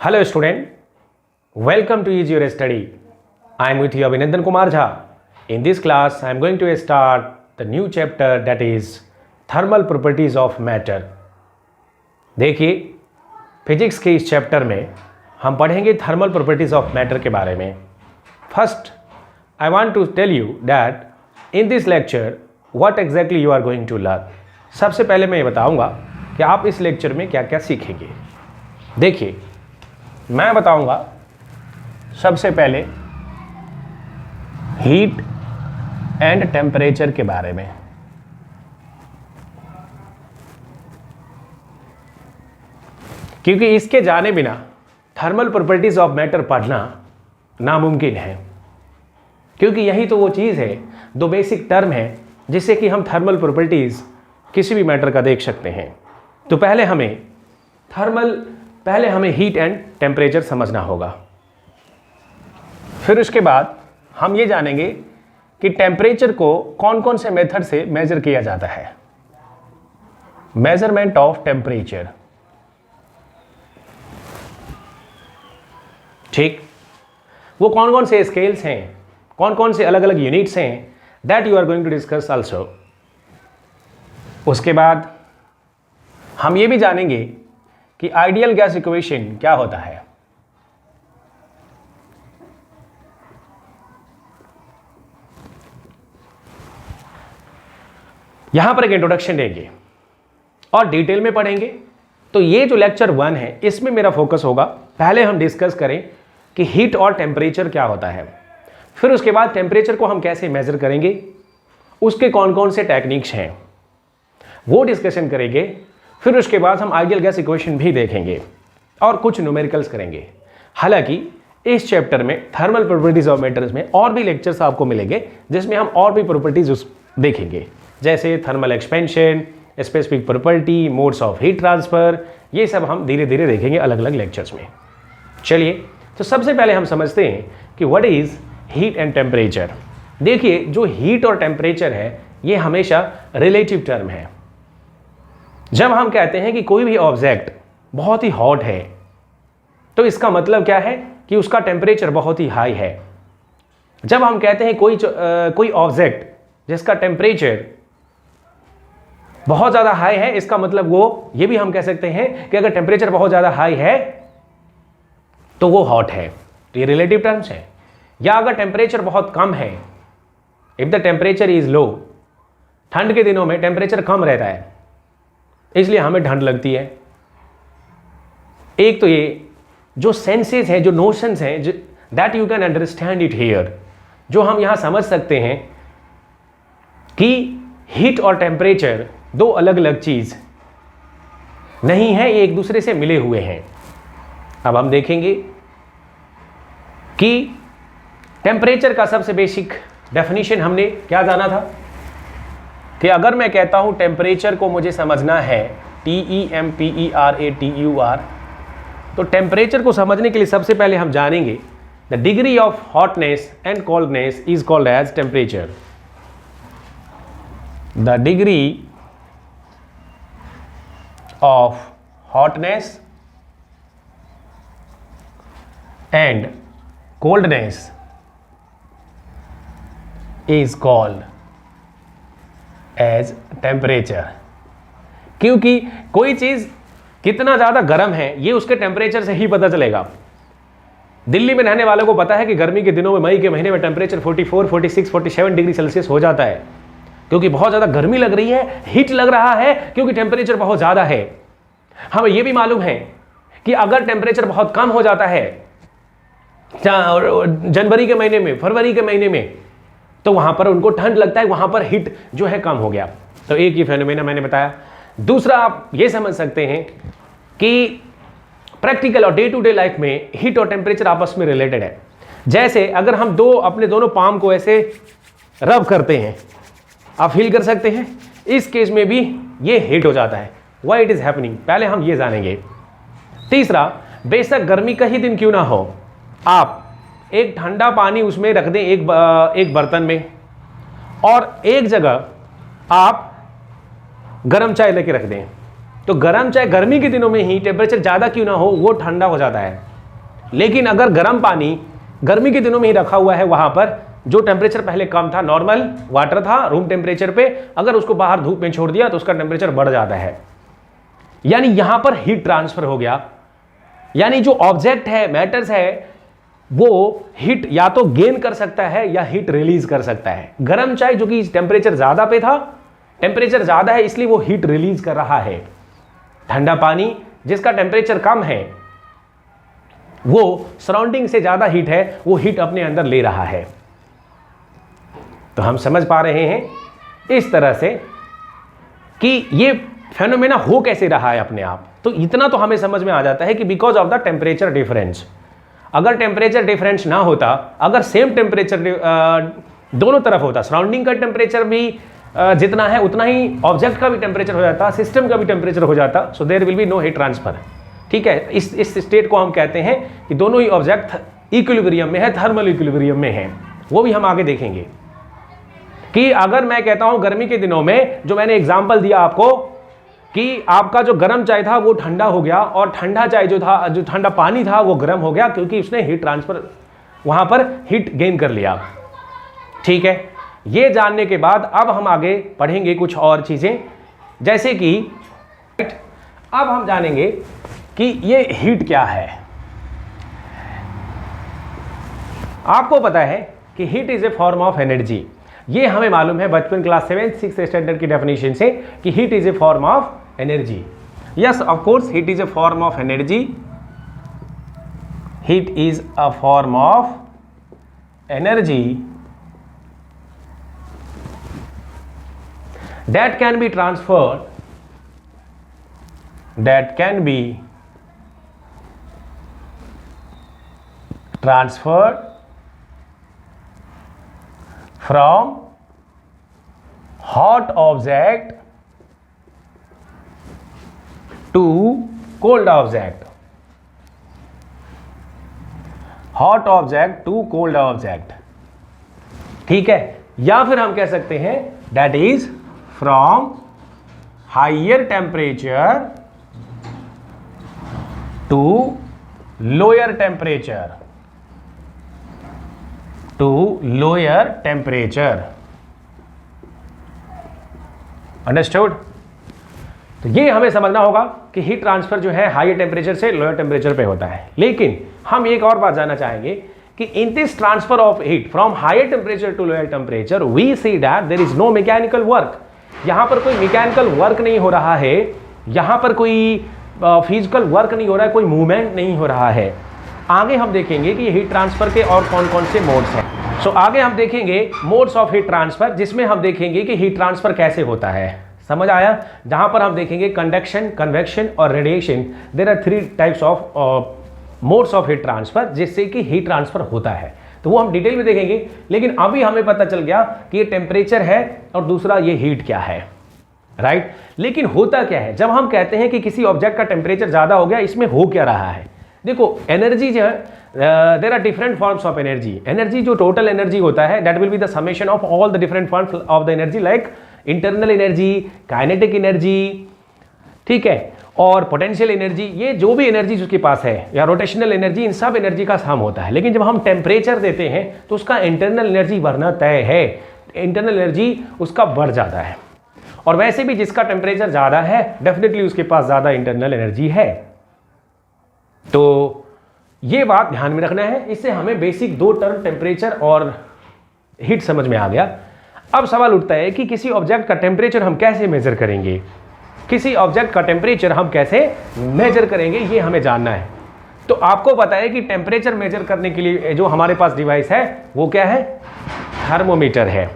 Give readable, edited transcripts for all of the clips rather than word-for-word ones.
Hello student, welcome to Easy Your Study. I am with you Abhinandan Kumar Jha. In this class, I am going to start the new chapter that is Thermal Properties of Matter. देखिए physics के इस chapter में हम पढ़ेंगे thermal properties of matter के बारे में. First I want to tell you that in this lecture what exactly you are going to learn. सबसे पहले मैं ये बताऊंगा कि आप इस लेक्चर में क्या क्या सीखेंगे. देखिए मैं बताऊंगा सबसे पहले हीट एंड टेम्परेचर के बारे में. क्योंकि इसके जाने बिना थर्मल प्रॉपर्टीज ऑफ मैटर पढ़ना नामुमकिन है. क्योंकि यही तो वो चीज़ है, दो बेसिक टर्म है जिससे कि हम थर्मल प्रॉपर्टीज किसी भी मैटर का देख सकते हैं. तो पहले हमें हीट एंड टेम्परेचर समझना होगा. फिर उसके बाद हम ये जानेंगे कि टेम्परेचर को कौन कौन से मेथड से मेजर किया जाता है. Measurement of temperature. ठीक, वो कौन कौन से स्केल्स हैं, कौन कौन से अलग अलग यूनिट्स हैं, that you are going to discuss also. उसके बाद हम ये भी जानेंगे कि आइडियल गैस इक्वेशन क्या होता है. यहां पर एक इंट्रोडक्शन देंगे और डिटेल में पढ़ेंगे. तो ये जो लेक्चर 1 है इसमें मेरा फोकस होगा. पहले हम डिस्कस करें कि हीट और टेम्परेचर क्या होता है. फिर उसके बाद टेम्परेचर को हम कैसे मेजर करेंगे, उसके कौन कौन से टेक्निक्स हैं वो डिस्कशन करेंगे. फिर उसके बाद हम आइडियल गैस इक्वेशन भी देखेंगे और कुछ न्यूमेरिकल्स करेंगे. हालांकि इस चैप्टर में थर्मल प्रॉपर्टीज ऑफ मैटर्स में और भी लेक्चर्स आपको मिलेंगे जिसमें हम और भी प्रॉपर्टीज देखेंगे, जैसे thermal expansion, specific property, modes of heat transfer. ये सब हम धीरे धीरे देखेंगे अलग अलग लेक्चर्स में. चलिए, तो सबसे पहले हम समझते हैं कि what is heat and temperature. देखिए, जो हीट और टेम्परेचर है ये हमेशा रिलेटिव टर्म है. जब हम कहते हैं कि कोई भी ऑब्जेक्ट बहुत ही हॉट है तो इसका मतलब क्या है कि उसका टेम्परेचर बहुत ही हाई है. जब हम कहते हैं कोई ऑब्जेक्ट जिसका टेम्परेचर बहुत ज़्यादा हाई है, इसका मतलब वो ये भी हम कह सकते हैं कि अगर टेम्परेचर बहुत ज़्यादा हाई है तो वो हॉट है. तो ये रिलेटिव टर्म्स है. या अगर टेम्परेचर बहुत कम है, if the temperature is low, ठंड के दिनों में टेम्परेचर कम रहता है इसलिए हमें ठंड लगती है. एक तो ये जो सेंसेस है, जो नोशंस हैं, that you can understand it here, जो हम यहां समझ सकते हैं कि हीट और टेम्परेचर दो अलग अलग चीज नहीं है, ये एक दूसरे से मिले हुए हैं. अब हम देखेंगे कि टेम्परेचर का सबसे बेसिक डेफिनेशन हमने क्या जाना था कि अगर मैं कहता हूं टेम्परेचर को मुझे समझना है TEMPERATUR, तो टेम्परेचर को समझने के लिए सबसे पहले हम जानेंगे the degree of hotness and coldness is called as temperature. The degree of hotness and coldness is called as temperature. क्योंकि कोई चीज कितना ज्यादा गर्म है ये उसके टेम्परेचर से ही पता चलेगा. दिल्ली में रहने वालों को पता है कि गर्मी के दिनों में, मई के महीने में टेम्परेचर 44, 46, 47 डिग्री सेल्सियस हो जाता है क्योंकि बहुत ज्यादा गर्मी लग रही है, हीट लग रहा है क्योंकि टेम्परेचर बहुत ज्यादा है. हमें यह भी मालूम है कि अगर टेम्परेचर बहुत कम हो जाता है जनवरी के महीने में, फरवरी के महीने में, तो वहां पर उनको ठंड लगता है, वहां पर हीट जो है कम हो गया. तो एक ये फेनोमेना मैंने बताया. दूसरा आप ये समझ सकते हैं कि प्रैक्टिकल और डे टू डे लाइफ में हीट और टेम्परेचर आपस में रिलेटेड है. जैसे अगर हम अपने दोनों पाम को ऐसे रब करते हैं, आप फील कर सकते हैं, इस केस में भी ये हीट हो जाता है. व्हाई इट इज हैपनिंग, पहले हम ये जानेंगे. तीसरा, बेशक गर्मी का ही दिन क्यों ना हो, आप एक ठंडा पानी उसमें रख दें एक बर्तन में और एक जगह आप गर्म चाय लेके रख दें, तो गर्म चाय गर्मी के दिनों में ही टेम्परेचर ज़्यादा क्यों ना हो वो ठंडा हो जाता है। लेकिन अगर गर्म पानी गर्मी के दिनों में ही रखा हुआ है, वहाँ पर जो टेम्परेचर पहले कम था, नॉर्मल वाटर था रूम टेम्परेचर पे, अगर उसको बाहर धूप में छोड़ दिया तो उसका टेम्परेचर बढ़ जाता है। यानी यहाँ पर हीट ट्रांसफर हो गया। यानी जो ऑब्जेक्ट है, मैटर्स है, वो हीट या तो गेन कर सकता है या हीट रिलीज कर सकता है। गर्म चाय जो कि टेम्परेचर ज़्यादा पे था, टेम्परेचर ज़्यादा है इसलिए वो हीट रिलीज कर रहा है। ठंडा पानी जिसका टेम्परेचर कम है, वो सराउंडिंग से ज़्यादा हीट है, वो हीट अपने अंदर ले रहा है। तो हम समझ पा रहे हैं इस तरह से कि ये फेनोमेना हो कैसे रहा है अपने आप। तो इतना तो हमें समझ में आ जाता है कि because of the temperature difference. अगर टेम्परेचर डिफरेंस ना होता, अगर सेम टेम्परेचर दोनों तरफ होता, सराउंडिंग का टेम्परेचर भी जितना है उतना ही ऑब्जेक्ट का भी टेम्परेचर हो जाता, सिस्टम का भी टेम्परेचर हो जाता, so there will be no heat transfer. ठीक है, इस स्टेट को हम कहते हैं कि दोनों ही ऑब्जेक्ट इक्विलिब्रियम में है, थर्मल इक्विलिब्रियम में है। वो भी हम आगे देखेंगे कि अगर मैं कहता हूं गर्मी के दिनों में, जो मैंने एग्जांपल दिया आपको कि आपका जो गर्म चाय था वो ठंडा हो गया और ठंडा चाय जो था, जो ठंडा पानी था वो गर्म हो गया, क्योंकि उसने हीट ट्रांसफर वहां पर हीट गेन कर लिया। ठीक है, ये जानने के बाद अब हम आगे पढ़ेंगे कुछ और चीजें, जैसे कि अब हम जानेंगे कि ये हीट क्या है। आपको पता है कि heat is a form of energy. ये हमें मालूम है बचपन क्लास 7-6 स्टैंडर्ड की डेफिनेशन से कि heat is a form of energy. Yes, of course heat is a form of energy. Heat is a form of energy that can be transferred from hot object to cold object, hot object to cold object। ठीक है, या फिर हम कह सकते हैं that is from higher temperature to lower temperature, understood. तो ये हमें समझना होगा कि हीट ट्रांसफर जो है हायर टेम्परेचर से लोअर टेम्परेचर पे होता है। लेकिन हम एक और बात जानना चाहेंगे कि in this transfer of heat from higher temperature to lower temperature we see that there is no mechanical work. यहां पर कोई मैकेनिकल वर्क नहीं हो रहा है, यहां पर कोई फिजिकल वर्क नहीं हो रहा है, कोई मूवमेंट नहीं हो रहा है। आगे हम देखेंगे कि हीट ट्रांसफर के और कौन कौन से मोड्स हैं। सो आगे हम देखेंगे मोड्स ऑफ हीट ट्रांसफर, जिसमें हम देखेंगे कि हीट ट्रांसफर कैसे होता है। समझ आया? जहां पर हम देखेंगे कंडक्शन, कन्वेक्शन और radiation. There are 3 types of modes of heat transfer जिससे कि हीट ट्रांसफर होता है। तो वो हम डिटेल में देखेंगे, लेकिन अभी हमें पता चल गया कि ये टेम्परेचर है और दूसरा ये हीट क्या है, राइट। लेकिन होता क्या है जब हम कहते हैं कि किसी ऑब्जेक्ट का टेम्परेचर ज्यादा हो गया, इसमें हो क्या रहा है? देखो, एनर्जी जो है, there are different forms of energy. Energy जो टोटल एनर्जी होता है that will be the summation of all the different forms of the energy, like internal energy, kinetic energy, ठीक है, और पोटेंशियल एनर्जी। ये जो भी एनर्जी उसके पास है या रोटेशनल एनर्जी, इन सब एनर्जी का सम होता है। लेकिन जब हम टेम्परेचर देते हैं तो उसका इंटरनल एनर्जी बढ़ना तय है, इंटरनल एनर्जी उसका बढ़ जाता है। और वैसे भी जिसका टेम्परेचर ज़्यादा है डेफिनेटली उसके पास ज़्यादा इंटरनल एनर्जी है। तो ये बात ध्यान में रखना है। इससे हमें बेसिक 2 टर्म टेम्परेचर और हीट समझ में आ गया। अब सवाल उठता है कि किसी ऑब्जेक्ट का टेम्परेचर हम कैसे मेजर करेंगे, किसी ऑब्जेक्ट का टेम्परेचर हम कैसे मेजर करेंगे, ये हमें जानना है। तो आपको पता है कि टेम्परेचर मेजर करने के लिए जो हमारे पास डिवाइस है वो क्या है? थर्मोमीटर है।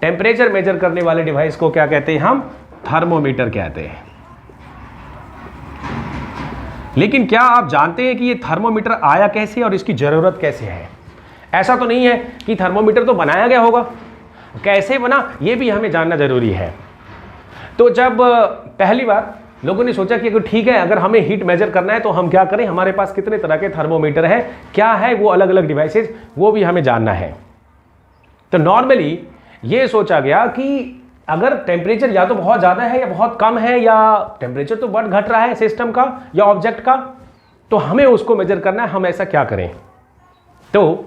टेम्परेचर मेजर करने वाले डिवाइस को क्या कहते हैं? हम थर्मोमीटर कहते हैं। लेकिन क्या आप जानते हैं कि ये थर्मोमीटर आया कैसे और इसकी जरूरत कैसे है? ऐसा तो नहीं है कि थर्मोमीटर तो बनाया गया होगा, कैसे बना ये भी हमें जानना जरूरी है। तो जब पहली बार लोगों ने सोचा कि ठीक है, अगर हमें हीट मेजर करना है तो हम क्या करें, हमारे पास कितने तरह के थर्मोमीटर हैं, क्या है वो अलग अलग डिवाइसेस, वो भी हमें जानना है। तो नॉर्मली ये सोचा गया कि अगर टेम्परेचर या तो बहुत ज़्यादा है या बहुत कम है, या टेम्परेचर तो बढ़ घट रहा है सिस्टम का या ऑब्जेक्ट का, तो हमें उसको मेजर करना है। हम ऐसा क्या करें? तो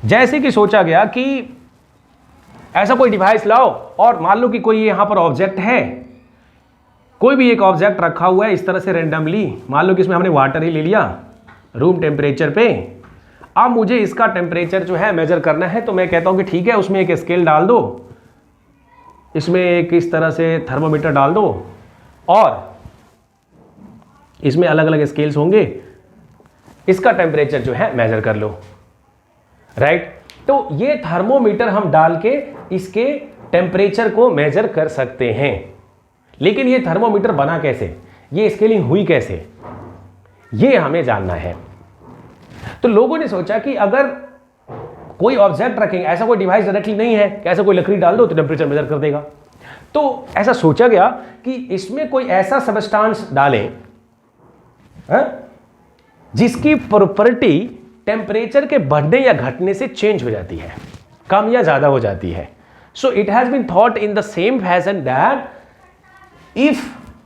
जैसे कि सोचा गया कि ऐसा कोई डिवाइस लाओ और मान लो कि कोई यहां पर ऑब्जेक्ट है, कोई भी एक ऑब्जेक्ट रखा हुआ है इस तरह से रैंडमली, मान लो कि इसमें हमने वाटर ही ले लिया रूम टेम्परेचर पे। अब मुझे इसका टेम्परेचर जो है मेजर करना है, तो मैं कहता हूं कि ठीक है, उसमें एक स्केल डाल दो, इसमें एक इस तरह से थर्मोमीटर डाल दो और इसमें अलग अलग स्केल्स होंगे, इसका टेम्परेचर जो है मेजर कर लो, राइट। तो ये थर्मोमीटर हम डाल के इसके टेम्परेचर को मेजर कर सकते हैं। लेकिन ये थर्मोमीटर बना कैसे, ये स्केलिंग हुई कैसे, ये हमें जानना है। तो लोगों ने सोचा कि अगर कोई ऑब्जेक्ट रखेंगे, ऐसा कोई डिवाइस डायरेक्टली नहीं है कि ऐसा कोई लकड़ी डाल दो तो टेम्परेचर मेजर कर देगा, तो ऐसा सोचा गया कि इसमें कोई ऐसा सबस्टांस डालें जिसकी प्रॉपर्टी टेम्परेचर के बढ़ने या घटने से चेंज हो जाती है, कम या ज्यादा हो जाती है। So it has been thought in the same fashion that if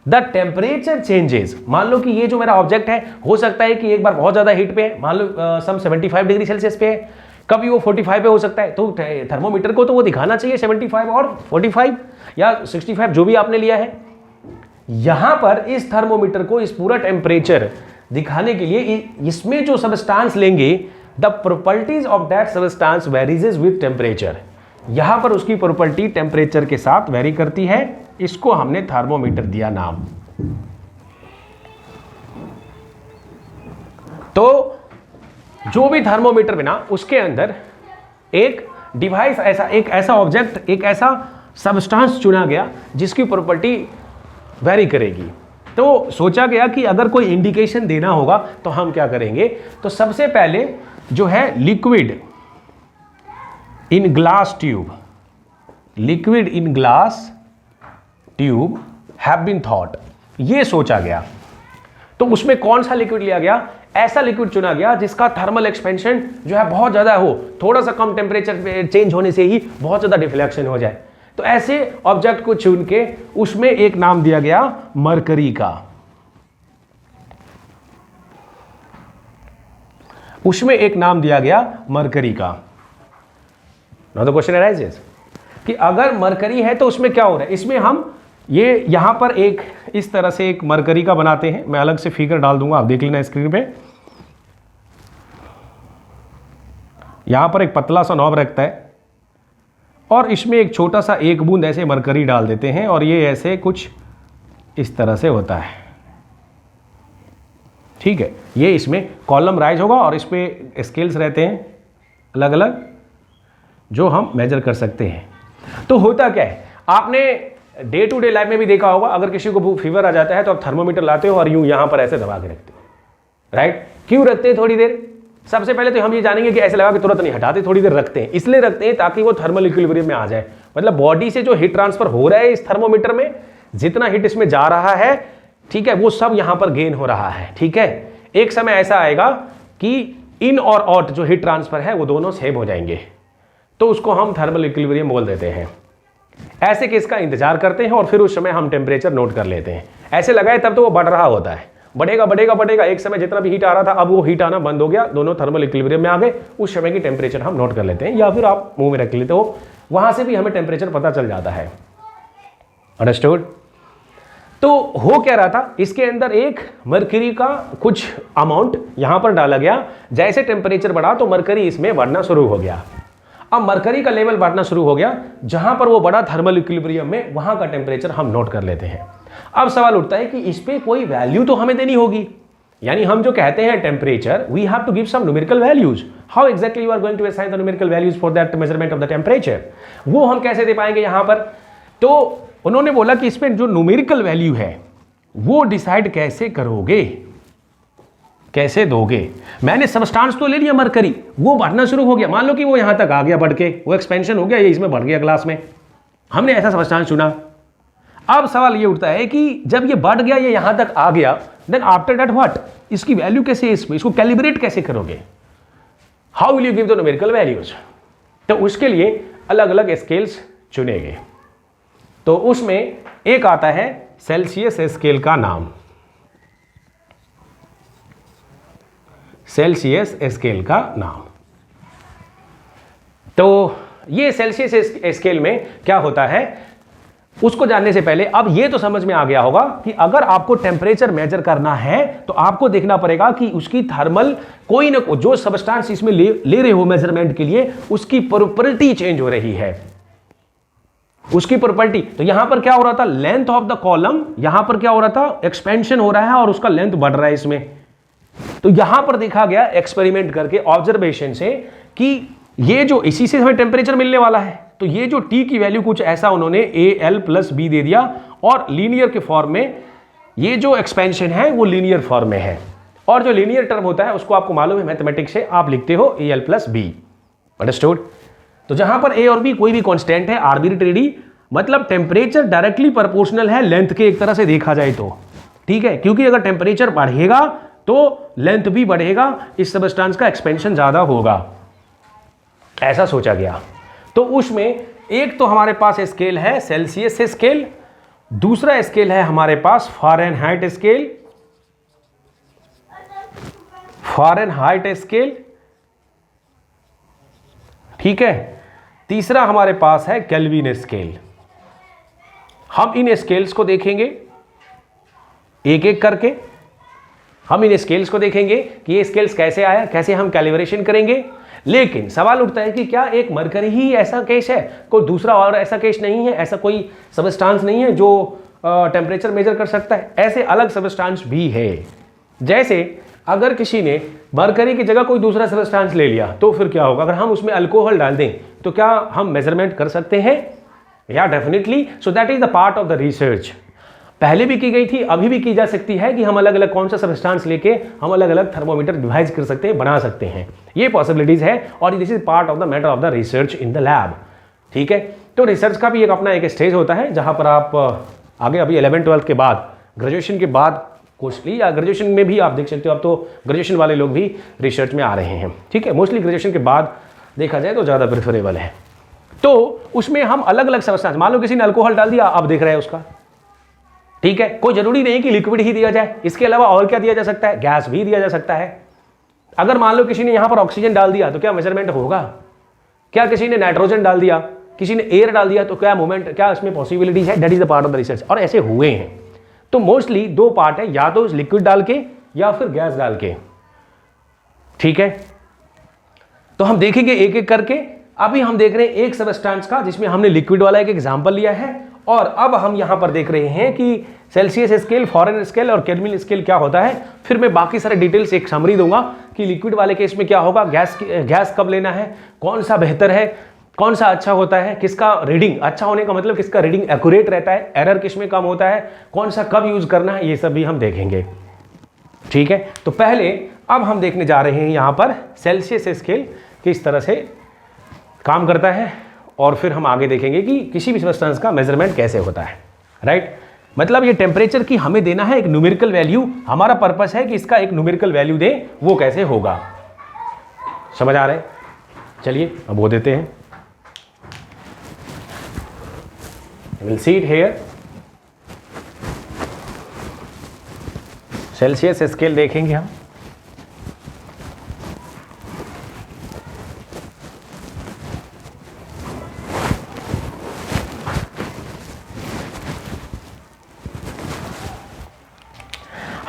the temperature changes, मान लो कि ये जो मेरा ऑब्जेक्ट है, हो सकता है कि एक बार बहुत ज्यादा हीट पे है, मान लो सम 75 डिग्री सेल्सियस पे है, कभी वो 45 पे हो सकता है, तो थर्मोमीटर को तो वो दिखाना चाहिए 75 और 45 या 65 जो भी आपने लिया है। यहां पर इस थर्मोमीटर को इस पूरा टेम्परेचर दिखाने के लिए इसमें जो सबस्टांस लेंगे, the properties of that substance varies with temperature, यहां पर उसकी प्रॉपर्टी टेम्परेचर के साथ वेरी करती है। इसको हमने थर्मोमीटर दिया नाम। तो जो भी थर्मोमीटर बिना, उसके अंदर एक डिवाइस ऐसा, एक ऐसा ऑब्जेक्ट, एक ऐसा सबस्टांस चुना गया जिसकी प्रॉपर्टी वेरी करेगी। तो सोचा गया कि अगर कोई इंडिकेशन देना होगा तो हम क्या करेंगे, तो सबसे पहले जो है liquid in glass tube, liquid in glass tube have been thought, ये सोचा गया। तो उसमें कौन सा लिक्विड लिया गया, ऐसा लिक्विड चुना गया जिसका थर्मल एक्सपेंशन जो है बहुत ज्यादा हो, थोड़ा सा कम टेम्परेचर चेंज होने से ही बहुत ज्यादा डिफ्लेक्शन हो जाए। तो ऐसे ऑब्जेक्ट को चुन के उसमें एक नाम दिया गया मरकरी का, उसमें एक नाम दिया गया मरकरी का। नाउ द क्वेश्चन अराइजेस कि अगर मरकरी है तो उसमें क्या हो रहा है, इसमें हम ये यहां पर एक इस तरह से एक मरकरी का बनाते हैं, मैं अलग से फिगर डाल दूंगा, आप देख लेना स्क्रीन पे। यहां पर एक पतला सा नॉब रखता है और इसमें एक छोटा सा एक बूंद ऐसे मरकरी डाल देते हैं और ये ऐसे कुछ इस तरह से होता है, ठीक है। ये इसमें कॉलम राइज होगा और इस पे स्केल्स रहते हैं अलग अलग जो हम मेजर कर सकते हैं। तो होता क्या है, आपने डे टू डे लाइफ में भी देखा होगा, अगर किसी को फीवर आ जाता है तो आप थर्मोमीटर लाते हो और यूं यहां पर ऐसे दबा के रखते हो, राइट। क्यों रखते हैं थोड़ी देर, सबसे पहले तो हम ये जानेंगे कि ऐसे लगा के तुरंत नहीं हटाते, थोड़ी देर रखते हैं, इसलिए रखते हैं ताकि वो थर्मल इक्विलिब्रियम में आ जाए। मतलब बॉडी से जो हीट ट्रांसफर हो रहा है इस थर्मोमीटर में, जितना हीट इसमें जा रहा है, ठीक है, वो सब यहां पर गेन हो रहा है, ठीक है। एक समय ऐसा आएगा कि इन और आउट जो हीट ट्रांसफर है वो दोनों सेम हो जाएंगे, तो उसको हम थर्मल इक्विलिब्रियम बोल देते हैं। ऐसे केस का इंतजार करते हैं और फिर उस समय हम टेम्परेचर नोट कर लेते हैं। ऐसे लगाए तब तो वो बढ़ रहा होता है, बढ़ेगा बढ़ेगा बढ़ेगा, एक समय जितना भी हीट आ रहा था अब वो हीट आना बंद हो गया, दोनों थर्मल इक्विलिब्रियम में आ गए, उस समय की टेम्परेचर हम नोट कर लेते हैं, या फिर आप मुंह में रख लेते हो, वहां से भी हमें टेम्परेचर पता चल जाता है। अंडरस्टूड। तो हो क्या रहा था, इसके अंदर एक मरकरी का कुछ अमाउंट यहां पर डाला गया, जैसे टेम्परेचर बढ़ा तो मरकरी इसमें बढ़ना शुरू हो गया। अब मरकरी का लेवल बढ़ना शुरू हो गया, जहां पर वो बड़ा थर्मल इक्विलिब्रियम में, वहां का टेम्परेचर हम नोट कर लेते हैं। अब सवाल उठता है कि इस पे कोई वैल्यू तो हमें देनी होगी, यानी हम जो कहते हैं temperature, we have to give some numerical values. How exactly you are going to assign the numerical values for that measurement of the temperature, वो हम कैसे दे पाएंगे यहां पर। तो उन्होंने बोला कि इसमें जो न्यूमेरिकल वैल्यू है वो डिसाइड कैसे करोगे, कैसे दोगे। मैंने सबस्टांस तो ले लिया मरकरी, वो बढ़ना शुरू हो गया, मान लो कि वो यहां तक आ गया बढ़ के, वो एक्सपेंशन हो गया, ये इसमें बढ़ गया ग्लास में, हमने ऐसा सबस्टांस चुना। अब सवाल ये उठता है कि जब ये बढ़ गया, ये यहां तक आ गया, देन आफ्टर दैट व्हाट, इसकी वैल्यू कैसे, इसको कैलिब्रेट कैसे करोगे, how will you give the numerical values. तो उसके लिए अलग अलग स्केल्स चुने गए, तो उसमें एक आता है सेल्सियस स्केल का नाम, सेल्सियस स्केल का नाम। तो ये सेल्सियस स्केल में क्या होता है उसको जानने से पहले अब ये तो समझ में आ गया होगा कि अगर आपको टेम्परेचर मेजर करना है तो आपको देखना पड़ेगा कि उसकी थर्मल कोई ना कोई जो सबस्टेंस इसमें ले रहे हो मेजरमेंट के लिए उसकी प्रॉपर्टी चेंज हो रही है, उसकी प्रॉपर्टी। तो यहां पर क्या हो रहा था, लेंथ ऑफ द कॉलम, यहां पर क्या हो रहा था, एक्सपेंशन हो रहा है और उसका लेंथ बढ़ रहा है इसमें। तो यहां पर देखा गया एक्सपेरिमेंट करके, ऑब्जर्वेशन से, कि ये जो इसी से हमें टेम्परेचर मिलने वाला है, तो ये जो T की वैल्यू कुछ ऐसा उन्होंने AL+B दे दिया और लीनियर के फॉर्म में, ये जो एक्सपेंशन है वो लीनियर फॉर्म में है, और जो लीनियर टर्म होता है उसको आपको मालूम है मैथमेटिक्स से, आप लिखते हो AL+B। अंडरस्टूड? तो जहां पर A और B कोई भी कांस्टेंट है आर्बिट्रेरी, मतलब टेम्परेचर डायरेक्टली प्रोपोर्शनल है लेंथ के, एक तरह से देखा जाए तो, ठीक है, क्योंकि अगर टेम्परेचर बढ़ेगा तो लेंथ भी बढ़ेगा, इस सबस्टेंस का एक्सपेंशन ज्यादा होगा, ऐसा सोचा गया। तो उसमें एक तो हमारे पास स्केल है सेल्सियस स्केल, दूसरा स्केल है हमारे पास फ़ारेनहाइट स्केल, फ़ारेनहाइट स्केल, ठीक है, तीसरा हमारे पास है केल्विन स्केल। हम इन स्केल्स को देखेंगे एक एक करके, हम इन स्केल्स को देखेंगे कि ये स्केल्स कैसे आया, कैसे हम कैलिब्रेशन करेंगे। लेकिन सवाल उठता है कि क्या एक मरकरी ही ऐसा केस है, कोई दूसरा और ऐसा केस नहीं है, ऐसा कोई सबस्टेंस नहीं है जो टेम्परेचर मेजर कर सकता है? ऐसे अलग सबस्टेंस भी है। जैसे अगर किसी ने मरकरी की जगह कोई दूसरा सबस्टेंस ले लिया तो फिर क्या होगा, अगर हम उसमें अल्कोहल डाल दें तो क्या हम मेजरमेंट कर सकते हैं? या definitely. So that is the part of the research. पहले भी की गई थी, अभी भी की जा सकती है कि हम अलग अलग कौन सा सबस्टेंस लेके हम अलग अलग थर्मोमीटर डिवाइस कर सकते हैं, बना सकते हैं, ये पॉसिबिलिटीज है, और this is part of the matter of the research in the lab. ठीक है, तो रिसर्च का भी एक अपना एक स्टेज होता है जहां पर आप आगे अभी 11th-12th के बाद, ग्रेजुएशन के बाद मोस्टली, या ग्रेजुएशन में भी आप देख सकते हो, अब तो ग्रेजुएशन वाले लोग भी रिसर्च में आ रहे हैं। ठीक है, मोस्टली ग्रेजुएशन के बाद देखा जाए तो ज़्यादा प्रेफरेबल है। तो उसमें हम अलग अलग सबस्टेंस, मान लो किसी ने अल्कोहल डाल दिया, अब देख रहे हैं उसका, ठीक है, कोई जरूरी नहीं कि लिक्विड ही दिया जाए, इसके अलावा और क्या दिया जा सकता है, गैस भी दिया जा सकता है। अगर मान लो किसी ने यहां पर ऑक्सीजन डाल दिया तो क्या मेजरमेंट होगा? क्या किसी ने नाइट्रोजन डाल दिया, किसी ने एयर डाल दिया तो क्या मूवमेंट, क्या इसमें पॉसिबिलिटीज है? That is the part of the research, और ऐसे हुए हैं। तो मोस्टली दो पार्ट है, या तो लिक्विड डाल के या फिर गैस डाल के। ठीक है, तो हम देखेंगे एक एक करके। अभी हम देख रहे हैं एक सबस्टेंस का जिसमें हमने लिक्विड वाला एक एग्जांपल लिया है, और अब हम यहां पर देख रहे हैं कि सेल्सियस स्केल, फॉरेन स्केल और केल्विन स्केल क्या होता है। फिर मैं बाकी सारे डिटेल्स एक समरी दूंगा कि लिक्विड वाले केस में क्या होगा, गैस कब लेना है, कौन सा बेहतर है, कौन सा अच्छा होता है, किसका रीडिंग अच्छा होने का मतलब किसका रीडिंग एक्यूरेट रहता है, एरर किस में कम होता है, कौन सा कब यूज करना है, ये सब भी हम देखेंगे। ठीक है, तो पहले अब हम देखने जा रहे हैं यहां पर सेल्सियस स्केल किस तरह से काम करता है, और फिर हम आगे देखेंगे कि किसी भी सब्सटेंस का मेजरमेंट कैसे होता है। राइट, मतलब ये टेम्परेचर की हमें देना है एक न्यूमेरिकल वैल्यू, हमारा पर्पस है कि इसका एक न्यूमेरिकल वैल्यू दे, वो कैसे होगा। समझ आ रहा है? चलिए अब वो देते हैं। We'll see it here. Celsius scale देखेंगे हम।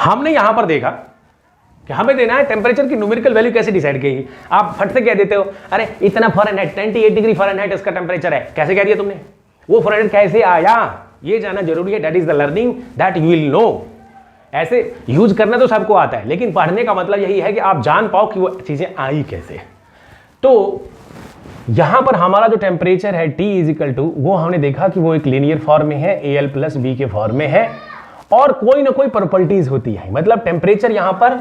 हमने यहां पर देखा कि हमें देना है टेम्परेचर की न्यूमेरिकल वैल्यू कैसे डिसाइड की। आप फट से कह देते हो, अरे इतना फ़ारेनहाइट 28 डिग्री फ़ारेनहाइट इसका टेम्परेचर है, कैसे कह दिया तुमने? वो फ़ारेनहाइट कैसे आया, ये जानना जरूरी है। That is the learning that you will know. ऐसे यूज करना तो सबको आता है, लेकिन पढ़ने का मतलब यही है कि आप जान पाओ कि वो चीजें आई कैसे। तो यहां पर हमारा जो टेम्परेचर है T = वो हमने देखा कि वो एक लीनियर फॉर्म में है, AL+B के फॉर्म में है, और कोई ना कोई प्रॉपर्टीज होती है। मतलब टेम्परेचर यहां पर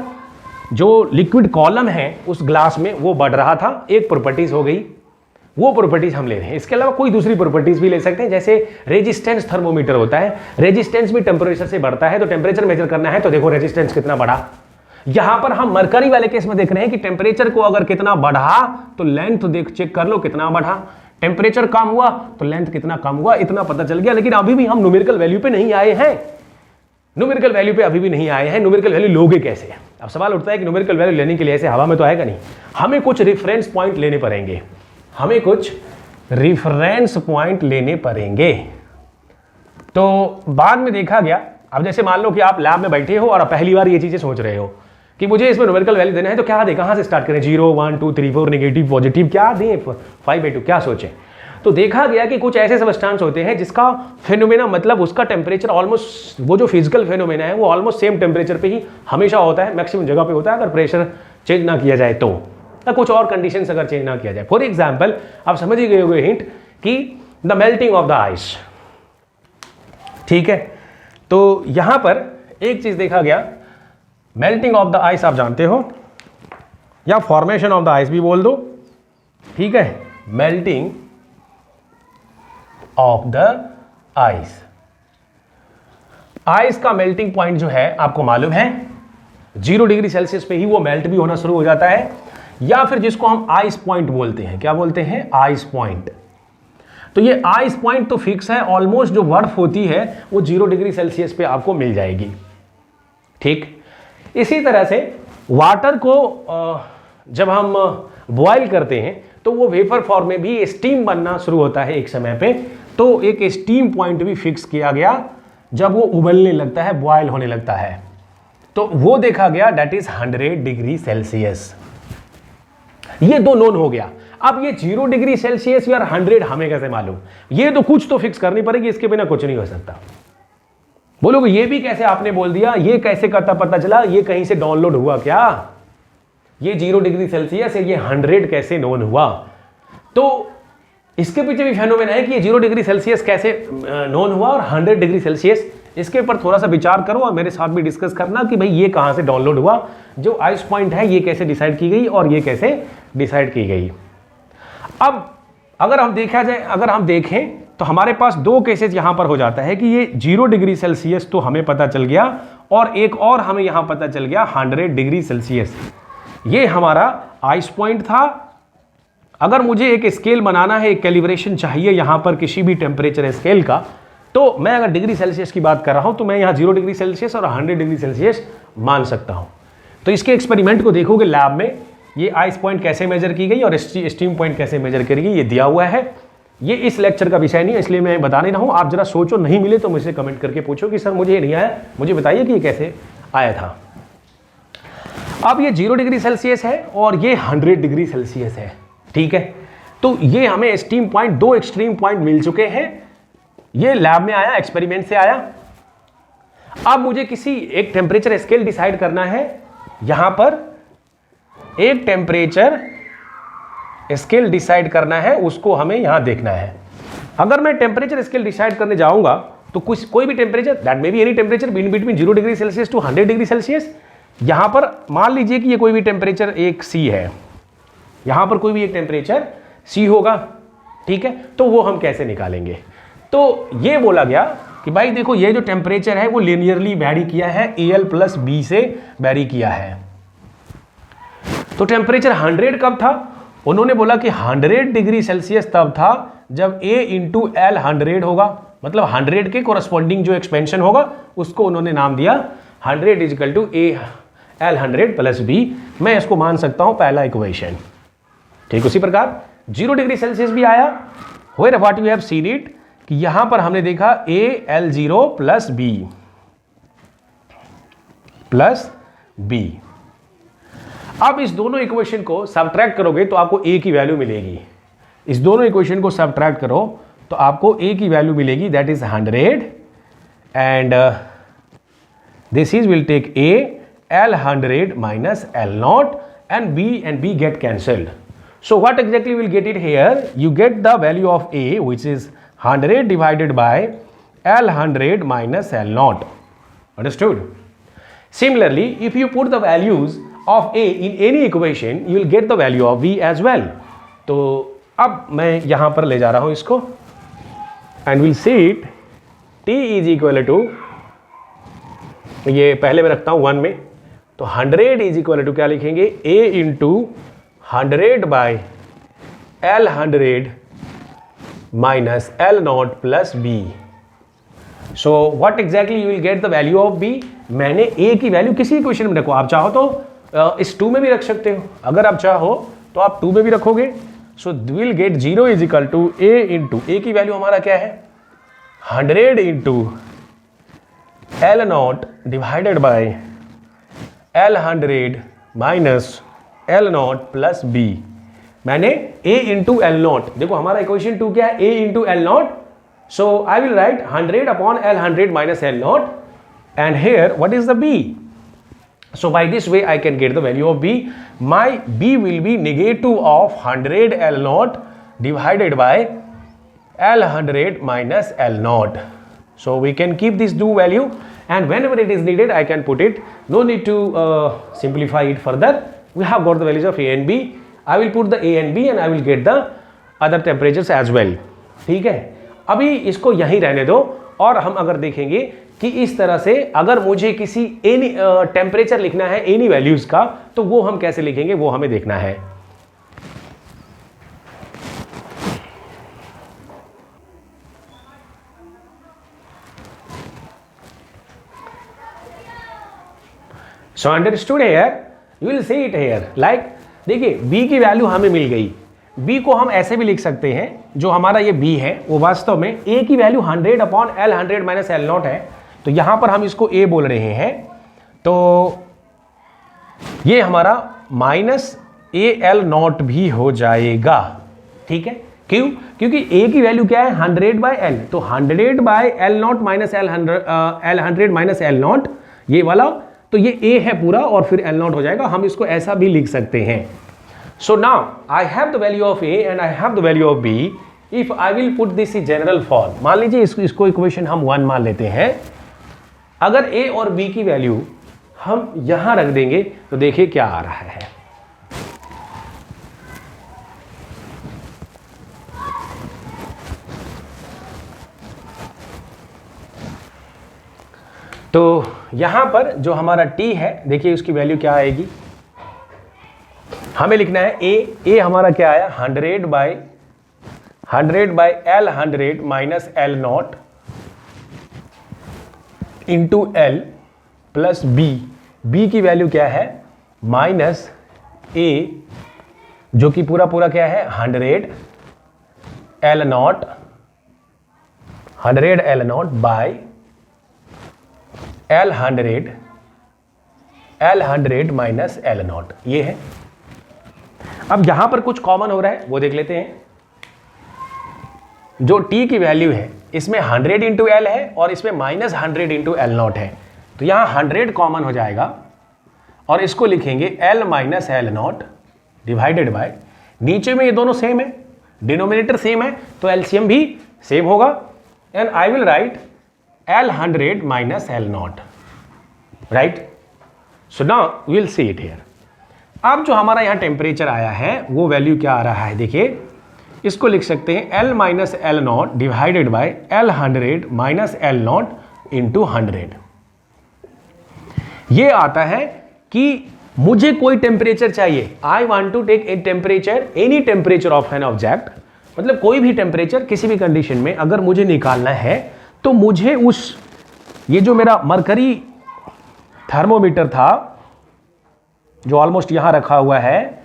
जो लिक्विड कॉलम है उस ग्लास में वो बढ़ रहा था, एक प्रॉपर्टीज हो गई, वो प्रॉपर्टीज हम ले रहे हैं। इसके अलावा कोई दूसरी प्रॉपर्टीज भी ले सकते हैं, जैसे रेजिस्टेंस थर्मोमीटर होता है, रेजिस्टेंस भी टेम्परेचर से बढ़ता है, तो टेम्परेचर मेजर करना है तो देखो रेजिस्टेंस कितना बढ़ा। यहां पर हम मरकरी वाले केस में देख रहे हैं कि टेम्परेचर को अगर कितना बढ़ा तो लेंथ देख चेक कर लो कितना बढ़ा, टेम्परेचर कम हुआ तो लेंथ कितना कम हुआ, इतना पता चल गया। लेकिन अभी भी हम न्यूमेरिकल वैल्यू पे नहीं आए हैं, न्यूमेरिकल वैल्यू पे अभी भी नहीं आए हैं। न्यूमेरिकल वैल्यू लोगे कैसे? अब सवाल उठता है कि न्यूमेरिकल वैल्यू लेने के लिए ऐसे हवा में तो आएगा नहीं, हमें कुछ रेफरेंस पॉइंट लेने पड़ेंगे, हमें कुछ रेफरेंस पॉइंट लेने पड़ेंगे। तो बाद में देखा गया, अब जैसे मान लो कि आप लैब में बैठे हो और पहली बार ये चीजें सोच रहे हो कि मुझे इसमें न्यूमेरिकल वैल्यू देना है, तो क्या दें, कहां से स्टार्ट करें, 0 1 2 3 4 नेगेटिव पॉजिटिव, क्या दें, 5/2, क्या सोचें? तो देखा गया कि कुछ ऐसे सबस्टेंस होते हैं जिसका फेनोमेना, मतलब उसका टेम्परेचर ऑलमोस्ट, वो जो फिजिकल फेनोमेना है वो ऑलमोस्ट सेम टेम्परेचर पे ही हमेशा होता है, मैक्सिमम जगह पे होता है, अगर प्रेशर चेंज ना किया जाए तो, या कुछ और कंडीशंस अगर चेंज ना किया जाए। फॉर एग्जाम्पल, आप समझ ही गए होंगे हिंट कि the melting of the ice, ठीक है। तो यहां पर एक चीज देखा गया, मेल्टिंग ऑफ द आइस आप जानते हो, या फॉर्मेशन ऑफ द आइस भी बोल दो, ठीक है, melting of the ice. Ice का मेल्टिंग पॉइंट जो है आपको मालूम है 0 डिग्री सेल्सियस पे ही वो मेल्ट भी होना शुरू हो जाता है, या फिर जिसको हम आइस पॉइंट बोलते हैं, क्या बोलते हैं, आइस पॉइंट। तो ये आइस पॉइंट तो फिक्स है, ऑलमोस्ट जो बर्फ होती है वो 0 डिग्री सेल्सियस पे आपको मिल जाएगी, ठीक। इसी तरह से वाटर को जब हम बॉयल करते हैं तो वो वेपर फॉर्म में भी स्टीम बनना शुरू होता है एक समय पे, तो एक स्टीम पॉइंट भी फिक्स किया गया जब वो उबलने लगता है, बॉयल होने लगता है, तो वो देखा गया, दैट इज 100 डिग्री सेल्सियस। ये दो नोन हो गया। अब ये 0 डिग्री सेल्सियस या 100 हमें कैसे मालूम? ये तो कुछ तो फिक्स करनी पड़ेगी, इसके बिना कुछ नहीं हो सकता। बोलोगे ये भी कैसे आपने बोल दिया, ये कैसे करता पता चला, ये कहीं से डाउनलोड हुआ क्या? ये 0 डिग्री सेल्सियस ये 100 कैसे नोन हुआ? तो इसके पीछे भी फेनोमेना है कि ये 0 डिग्री सेल्सियस कैसे नोन हुआ और 100 डिग्री सेल्सियस, इसके ऊपर थोड़ा सा विचार करो और मेरे साथ भी डिस्कस करना कि भाई ये कहां से डाउनलोड हुआ, जो आइस पॉइंट है ये कैसे डिसाइड की गई और ये कैसे डिसाइड की गई। अब अगर हम देखा जाए, अगर हम देखें तो हमारे पास दो केसेस यहां पर हो जाता है कि ये 0 डिग्री सेल्सियस तो हमें पता चल गया, और एक और हमें यहां पता चल गया 100 डिग्री सेल्सियस। ये हमारा आइस पॉइंट था। अगर मुझे एक स्केल बनाना है, एक कैलिब्रेशन चाहिए यहां पर किसी भी टेम्परेचर स्केल का, तो मैं अगर डिग्री सेल्सियस की बात कर रहा हूं तो मैं यहां 0 डिग्री सेल्सियस और 100 डिग्री सेल्सियस मान सकता हूं। तो इसके एक्सपेरिमेंट को देखोगे लैब में, ये आइस पॉइंट कैसे मेजर की गई और स्टीम पॉइंट कैसे मेजर करी गई, ये दिया हुआ है। ये इस लेक्चर का विषय नहीं है, इसलिए मैं बता नहीं रहा हूं। आप जरा सोचो, नहीं मिले तो मुझसे कमेंट करके पूछो कि सर मुझे ये नहीं आया, मुझे बताइए कि ये कैसे आया था। अब ये 0 डिग्री सेल्सियस है और ये 100 डिग्री सेल्सियस है, ठीक है। तो ये हमें स्टीम पॉइंट, दो एक्सट्रीम पॉइंट मिल चुके हैं। ये लैब में आया, एक्सपेरिमेंट से आया। अब मुझे किसी एक टेम्परेचर स्केल डिसाइड करना है, यहां पर एक टेम्परेचर स्केल डिसाइड करना है, उसको हमें यहां देखना है। अगर मैं टेम्परेचर स्केल डिसाइड करने जाऊंगा तो कुछ कोई भी temperature, that may be any temperature between 0 degree Celsius to 100 degree Celsius. यहां पर मान लीजिए कि ये कोई भी टेम्परेचर एक सी है, यहां पर कोई भी एक टेम्परेचर सी होगा, ठीक है। तो वो हम कैसे निकालेंगे? तो ये बोला गया कि भाई देखो, ये जो टेम्परेचर है वो लिनियरली वैरी किया है, AL प्लस B से वैरी किया है। तो टेम्परेचर 100 कब था? उन्होंने बोला कि 100 डिग्री सेल्सियस तब था जब A इंटू L 100 होगा, मतलब 100 के कोरस्पॉन्डिंग जो एक्सपेंशन होगा उसको उन्होंने नाम दिया 100 is equal to AL 100 plus B। मैं इसको मान सकता हूं पहला इक्वेशन, ठीक। उसी प्रकार 0 डिग्री सेल्सियस भी आया, where what you have seen it, कि यहां पर हमने देखा AL0 प्लस B। अब इस दोनों इक्वेशन को सब्ट्रैक्ट करोगे तो आपको A की वैल्यू मिलेगी। इस दोनों इक्वेशन को सब्ट्रैक्ट करो तो आपको A की वैल्यू मिलेगी, that is 100, and this is will take L 100 minus L0 and B get cancelled. So what exactly will get it here? You get the value of A, which is 100 divided by L 100 minus L0. Understood? Similarly, if you put the values of A in any equation, you will get the value of B as well. तो अब मैं यहाँ पर ले जा रहा हूँ इसको, and we'll see it T is equal to, ये पहले मैं रखता हूँ 1 में, तो 100 इज इक्वल टू क्या लिखेंगे, A into 100 by L 100 minus L naught plus B. So what exactly you will get the value of B? मैंने A की वैल्यू किसी इक्वेशन में रखो, आप चाहो तो इस 2 में भी रख सकते हो, अगर आप चाहो तो आप 2 में भी रखोगे. So we will get 0 is equal to A into A की वैल्यू हमारा क्या है 100 into L naught divided by L 100 minus L naught plus B. मैंने A into L naught, देखो हमारा इक्वेशन 2 क्या है A into L naught, so I will write 100 upon L 100 minus L naught, and here what is the B? So by this way I can get the value of B. My B will be negative of 100 L naught divided by L 100 minus L naught. So we can keep this two value, and whenever it is needed I can put it. No need to simplify it further. We have got the values of A and B. I will put the A and B and I will get the other temperatures as well. ठीक है, अभी इसको यहीं रहने दो, और हम अगर देखेंगे कि इस तरह से अगर मुझे किसी एनी टेम्परेचर लिखना है एनी वैल्यूज का, तो वो हम कैसे लिखेंगे वो हमें देखना है. So understood here, you will see it here. Like देखिए B की वैल्यू हमें मिल गई. B को हम ऐसे भी लिख सकते हैं, जो हमारा ये B है वो वास्तव में A की value 100 upon L 100 minus L not है, तो यहां पर हम इसको A बोल रहे हैं, तो ये हमारा माइनस AL नॉट भी हो जाएगा. ठीक है, क्यों? क्योंकि A की वैल्यू क्या है 100 बाई L, तो 100 by L not minus L 100 minus L not, ये वाला, तो ये A है पूरा और फिर L नॉट हो जाएगा. हम इसको ऐसा भी लिख सकते हैं. So now I have the value of A and I have the value of B. If I will put this in general form, मान लीजिए इसको इक्वेशन हम 1 मान लेते हैं. अगर A और B की वैल्यू हम यहां रख देंगे तो देखिए क्या आ रहा है. तो यहां पर जो हमारा T है, देखिए उसकी वैल्यू क्या आएगी. हमें लिखना है A हमारा क्या आया 100 by L 100 minus L naught into L plus B की वैल्यू क्या है माइनस A, जो कि पूरा क्या है 100 L not by L 100 minus L not, ये है. अब यहां पर कुछ कॉमन हो रहा है वो देख लेते हैं. जो T की वैल्यू है इसमें 100 इंटू L है और इसमें माइनस 100 इंटू L नॉट है, तो यहां 100 कॉमन हो जाएगा और इसको लिखेंगे L minus L naught divided by, नीचे में ये दोनों सेम है, डिनोमिनेटर सेम है, तो एलसीएम भी सेम होगा, and I will write L 100 minus L naught, right. So now we will see it here. अब जो हमारा यहाँ टेम्परेचर आया है वो वैल्यू क्या आ रहा है, देखिए इसको लिख सकते हैं L minus L naught divided by L 100 minus L naught into 100. ये आता है कि मुझे कोई टेम्परेचर चाहिए, I want to take a temperature, any temperature of an object, मतलब कोई भी टेम्परेचर किसी भी कंडीशन में अगर मुझे निकालना है, तो मुझे ये जो मेरा मरकरी थर्मोमीटर था जो ऑलमोस्ट यहां रखा हुआ है,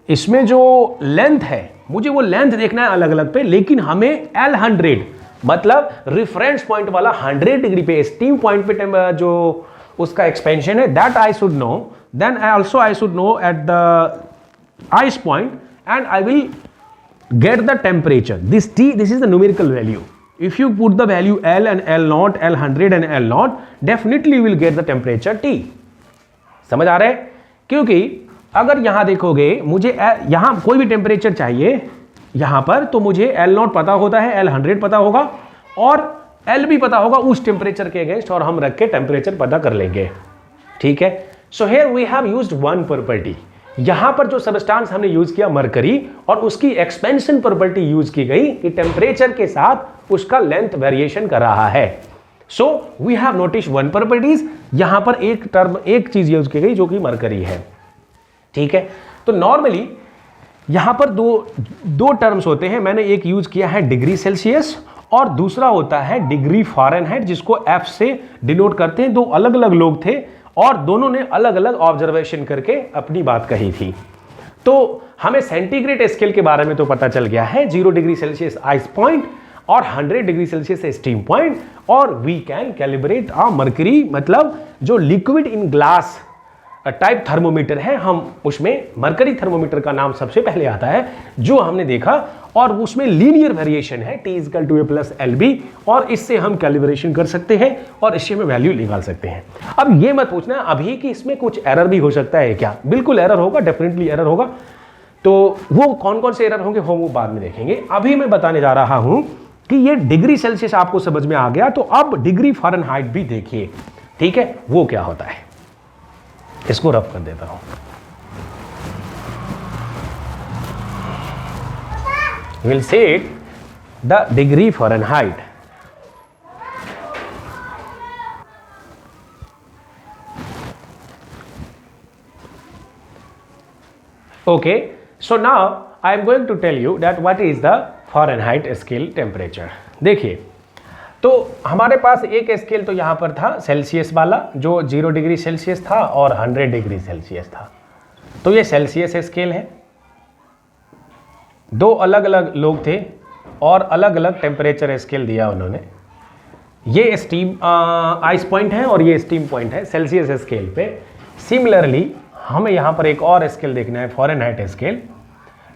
इसमें जो लेंथ है मुझे वो लेंथ देखना है अलग अलग पे, लेकिन हमें L 100 मतलब रेफरेंस पॉइंट वाला 100 डिग्री पे स्टीम पॉइंट पे जो उसका एक्सपेंशन है, that I should know, then I should know at the ice point and I will get the temperature. This T, this is the numerical value. If you put the value L and L naught, L 100 and L naught, definitely you will get the temperature T. समझ आ रहा है? क्योंकि अगर यहां देखोगे मुझे यहां कोई भी टेम्परेचर चाहिए यहां पर, तो मुझे L नॉट पता होता है, L 100 पता होगा और L भी पता होगा उस टेम्परेचर के अगेंस्ट, और हम रख के टेम्परेचर पता कर लेंगे. ठीक है. So here we have used one property. यहां पर जो सबस्टांस हमने यूज किया मरकरी, और उसकी एक्सपेंशन प्रॉपर्टी यूज की गई कि टेम्परेचर के साथ उसका लेंथ वेरिएशन कर रहा है. So we have notice one properties. यहां पर एक चीज यूज की गई जो कि मरकरी है. ठीक है. तो नॉर्मली यहां पर दो टर्म्स होते हैं, मैंने एक यूज किया है डिग्री सेल्सियस और दूसरा होता है डिग्री फ़ारेनहाइट, जिसको F से डिनोट करते हैं। दो अलग अलग लोग थे और दोनों ने अलग अलग ऑब्जर्वेशन करके अपनी बात कही थी। तो हमें सेंटीग्रेड स्केल के बारे में तो पता चल गया है, 0 डिग्री सेल्सियस आइस पॉइंट और 100 डिग्री सेल्सियस स्टीम पॉइंट, और we can calibrate a mercury, मतलब जो liquid in glass type thermometer है, हम उसमें मरकरी थर्मोमीटर का नाम सबसे पहले आता है जो हमने देखा, और उसमें लीनियर वेरिएशन है T=A+LB, और इससे हम कैलिब्रेशन कर सकते हैं और इससे हम वैल्यू निकाल सकते हैं। अब ये मत पूछना अभी कि इसमें कुछ एरर भी हो सकता है क्या, बिल्कुल एरर होगा, डेफिनेटली एरर होगा। तो वो कौन कौन से एरर होंगे वो बाद में देखेंगे। अभी मैं बताने जा रहा हूं कि ये डिग्री सेल्सियस आपको समझ में आ गया, तो अब डिग्री फ़ारेनहाइट भी देखिए, ठीक है, वो क्या होता है। इसको रफ कर देता हूं। We'll set the degree Fahrenheit. Okay, so now I am going to tell you that what is the Fahrenheit scale temperature. देखिए, तो हमारे पास एक स्केल तो यहाँ पर था सेल्सियस वाला, जो 0 डिग्री सेल्सियस था और 100 डिग्री सेल्सियस था। तो ये सेल्सियस स्केल है। दो अलग अलग लोग थे और अलग अलग टेम्परेचर स्केल दिया उन्होंने। ये स्टीम आइस पॉइंट है और ये स्टीम पॉइंट है सेल्सियस स्केल पे। सिमिलरली हमें यहाँ पर एक और स्केल देखना है, फ़ारेनहाइट स्केल,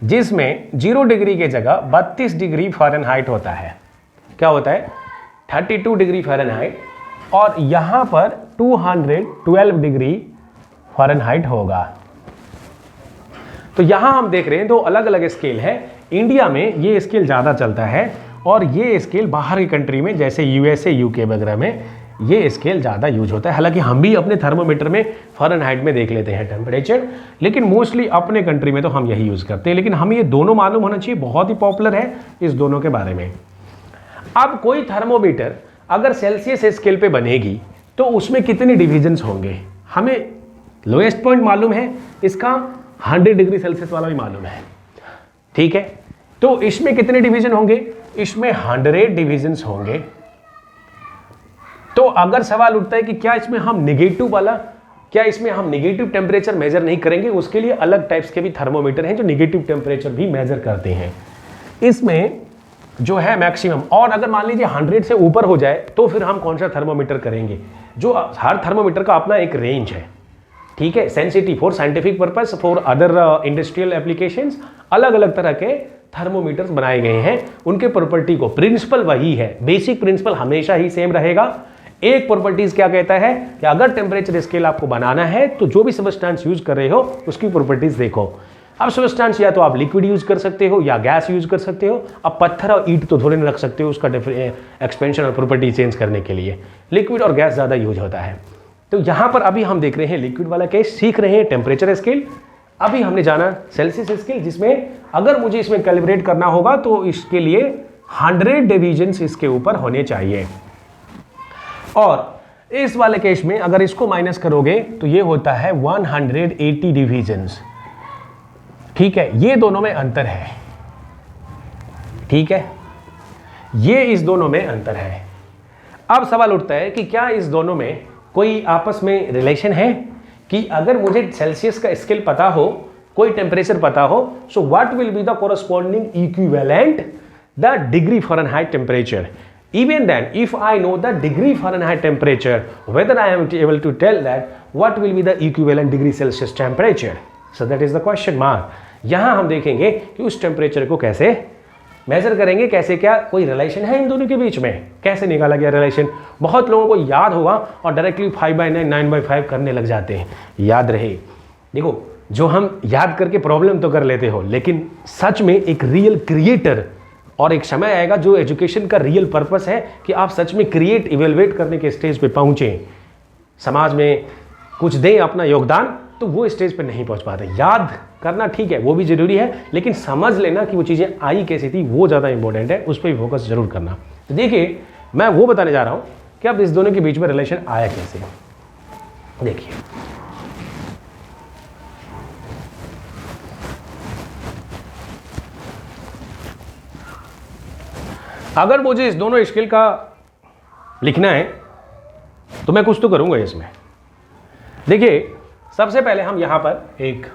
जिसमें 0 डिग्री के जगह 32 डिग्री फ़ारेनहाइट होता है। क्या होता है? 32 डिग्री फ़ारेनहाइट, और यहाँ पर 212 डिग्री फ़ारेनहाइट होगा। तो यहाँ हम देख रहे हैं दो अलग अलग स्केल है। इंडिया में ये स्केल ज़्यादा चलता है और ये स्केल बाहर की कंट्री में जैसे USA, UK वगैरह में ये स्केल ज़्यादा यूज होता है। हालांकि हम भी अपने थर्मोमीटर में फ़ारेनहाइट में देख लेते हैं टेम्परेचर, लेकिन मोस्टली अपने कंट्री में तो हम यही यूज़ करते हैं। लेकिन हमें ये दोनों मालूम होना चाहिए, बहुत ही पॉपुलर है इस दोनों के बारे में। अब कोई थर्मोमीटर अगर सेल्सियस स्केल पे बनेगी तो उसमें कितने डिविजन्स होंगे? हमें लोएस्ट पॉइंट मालूम है, इसका 100 डिग्री सेल्सियस वाला भी मालूम है, ठीक है। तो इसमें कितने डिवीजन होंगे? इसमें 100 डिविजन्स होंगे। तो अगर सवाल उठता है कि क्या इसमें हम निगेटिव टेम्परेचर मेजर नहीं करेंगे? उसके लिए अलग टाइप्स के भी थर्मोमीटर हैं जो निगेटिव टेम्परेचर भी मेजर करते हैं। इसमें जो है मैक्सिमम, और अगर मान लीजिए 100 से ऊपर हो जाए तो फिर हम कौन सा थर्मोमीटर करेंगे? जो हर थर्मोमीटर का अपना एक रेंज है, ठीक है। Sensitive for scientific purpose, for other industrial applications, अलग अलग तरह के थर्मोमीटर्स बनाए गए हैं। उनके प्रॉपर्टी को, प्रिंसिपल वही है, बेसिक प्रिंसिपल हमेशा ही सेम रहेगा। एक प्रॉपर्टीज क्या कहता है कि अगर टेम्परेचर स्केल आपको बनाना है तो जो भी सबस्टेंस यूज कर रहे हो उसकी प्रॉपर्टीज देखो। अब सबस्टेंस या तो आप लिक्विड यूज कर सकते हो या गैस यूज कर सकते हो। अब पत्थर और ईंट तो थोड़े नहीं रख सकते हो उसका एक्सपेंशन और प्रॉपर्टी चेंज करने के लिए। लिक्विड और गैस ज़्यादा यूज होता है। तो यहाँ पर अभी हम देख रहे हैं लिक्विड वाला केस, सीख रहे हैं टेम्परेचर स्केल। अभी हमने जाना सेल्सियस स्केल, जिसमें अगर मुझे इसमें कैलिब्रेट करना होगा तो इसके लिए 100 डिविजन्स इसके ऊपर होने चाहिए। और इस वाले केस में अगर इसको माइनस करोगे तो ये होता है 180 डिविजन्स, ठीक है। ये दोनों में अंतर है, ठीक है, ये इस दोनों में अंतर है। अब सवाल उठता है कि क्या इस दोनों में कोई आपस में रिलेशन है? कि अगर मुझे सेल्सियस का स्केल पता हो, कोई टेम्परेचर पता हो, so what will be the corresponding equivalent the degree Fahrenheit temperature. Even then, if I know the degree Fahrenheit temperature, whether I am able to tell that what will be the equivalent degree Celsius temperature? So that is the question mark. यहाँ हम देखेंगे कि उस temperature को कैसे major करेंगे, कैसे, क्या कोई रिलेशन है इन दोनों के बीच में, कैसे निकाला गया रिलेशन। बहुत लोगों को याद होगा और डायरेक्टली 5/9 9/5 करने लग जाते हैं। याद रहे, देखो जो हम याद करके प्रॉब्लम तो कर लेते हो, लेकिन सच में एक रियल क्रिएटर, और एक समय आएगा जो एजुकेशन का रियल पर्पस है कि आप सच में क्रिएट, इवेलुएट करने के स्टेज पे पहुँचें, समाज में कुछ दें अपना योगदान, तो वो स्टेज पे नहीं पहुँच पाते। याद करना ठीक है, वो भी ज़रूरी है, लेकिन समझ लेना कि वो चीज़ें आई कैसी थी, वो ज़्यादा इंपॉर्टेंट है, उस पर भी फोकस जरूर करना। तो देखिए, मैं वो बताने जा रहा हूँ कि अब इस दोनों के बीच में रिलेशन आया कैसे। देखिए, अगर मुझे इस दोनों स्केल का लिखना है तो मैं कुछ तो करूंगा इसमें। देखिए, सबसे पहले हम यहां पर एक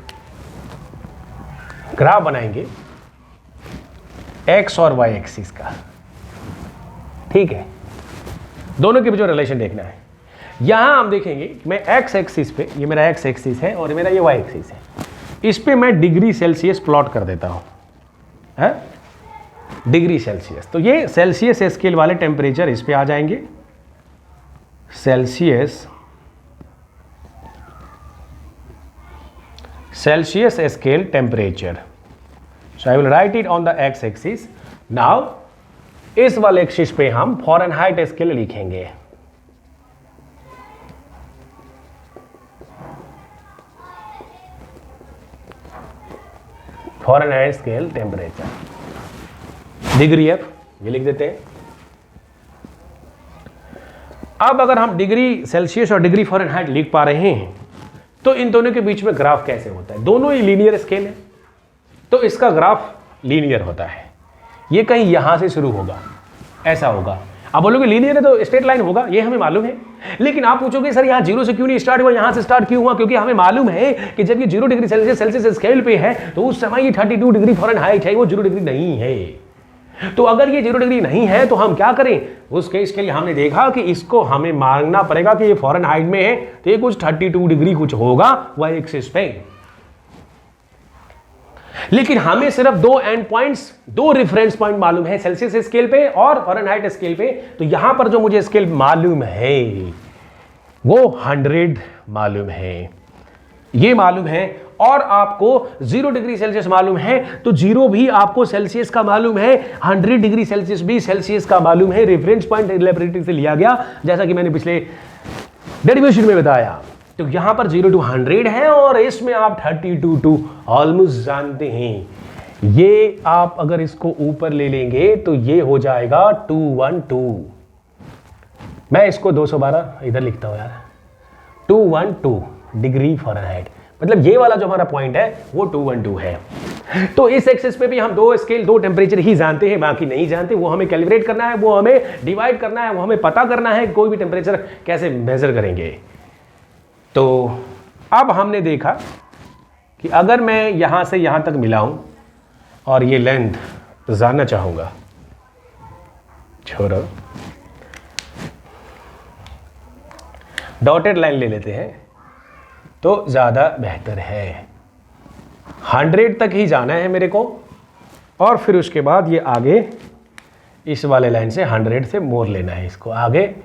ग्राफ बनाएंगे एक्स और वाई एक्सिस का, ठीक है। दोनों के बीच जो रिलेशन देखना है। यहां हम देखेंगे कि मैं एक्स एक्सिस पे, ये मेरा एक्स एक्सिस है और मेरा ये वाई एक्सिस है, इस पे मैं डिग्री सेल्सियस प्लॉट कर देता हूं, है डिग्री सेल्सियस। तो ये सेल्सियस स्केल वाले टेम्परेचर इस पे आ जाएंगे, Celsius scale temperature. So I will right it on the X axis. Now इस वाले एक्सिस पे हम फ़ारेनहाइट स्केल लिखेंगे। Fahrenheit scale temperature, degree F ये लिख देते हैं। अब अगर हम डिग्री सेल्सियस और डिग्री फ़ारेनहाइट लिख पा रहे हैं तो इन दोनों के बीच में ग्राफ कैसे होता है? दोनों ही लीनियर स्केल है तो इसका ग्राफ लीनियर होता है। ये कहीं यहां से शुरू होगा, ऐसा होगा। आप बोलोगे लीनियर है तो स्ट्रेट लाइन होगा, ये हमें मालूम है। लेकिन आप पूछोगे सर यहाँ 0 से क्यों नहीं स्टार्ट हुआ, यहाँ से स्टार्ट क्यों हुआ? क्योंकि हमें मालूम है कि जब ये 0 डिग्री सेल्सियस स्केल पे है तो उस समय ये 32 डिग्री फ़ारेनहाइट है, वो 0 डिग्री नहीं है। तो अगर ये 0 डिग्री नहीं है तो हम क्या करें? उस केस के लिए हमने देखा कि इसको हमें मानना पड़ेगा कि ये फ़ारेनहाइट में है तो ये कुछ 32 डिग्री कुछ होगा वाई एक्सिस पे। लेकिन हमें सिर्फ दो एंड पॉइंट्स, दो रेफरेंस पॉइंट मालूम है, सेल्सियस स्केल पे और फ़ारेनहाइट स्केल पे। तो यहां पर जो मुझे स्केल मालूम है वो 100 मालूम है, ये मालूम है। और आपको 0 डिग्री सेल्सियस मालूम है तो 0 भी आपको सेल्सियस का मालूम है, 100 डिग्री सेल्सियस भी सेल्सियस का मालूम है। रेफरेंस पॉइंट लैबोरेटरी से लिया गया, जैसा कि मैंने पिछले डेरिवेशन में बताया। तो यहां पर 0 to 100 है और इसमें आप 32 to ऑलमोस्ट जानते हैं। ये आप अगर इसको ऊपर ले लेंगे तो ये हो जाएगा 212। मैं इसको 212 इधर लिखता हूं यार, 212 डिग्री फ़ारेनहाइट। मतलब ये वाला जो हमारा पॉइंट है वो 212 है। तो इस एक्सिस पे भी हम दो स्केल, दो टेम्परेचर ही जानते हैं, बाकी नहीं जानते। वो हमें कैलिब्रेट करना है, वो हमें डिवाइड करना है, वो हमें पता करना है कोई भी टेम्परेचर कैसे मेजर करेंगे। तो अब हमने देखा कि अगर मैं यहां से यहां तक मिलाऊं और ये लेंथ जानना चाहूंगा, छोड़ो डॉटेड लाइन ले लेते हैं तो ज़्यादा बेहतर है। 100 तक ही जाना है मेरे को और फिर उसके बाद ये आगे इस वाले लाइन से 100 से मोर लेना है, इसको आगे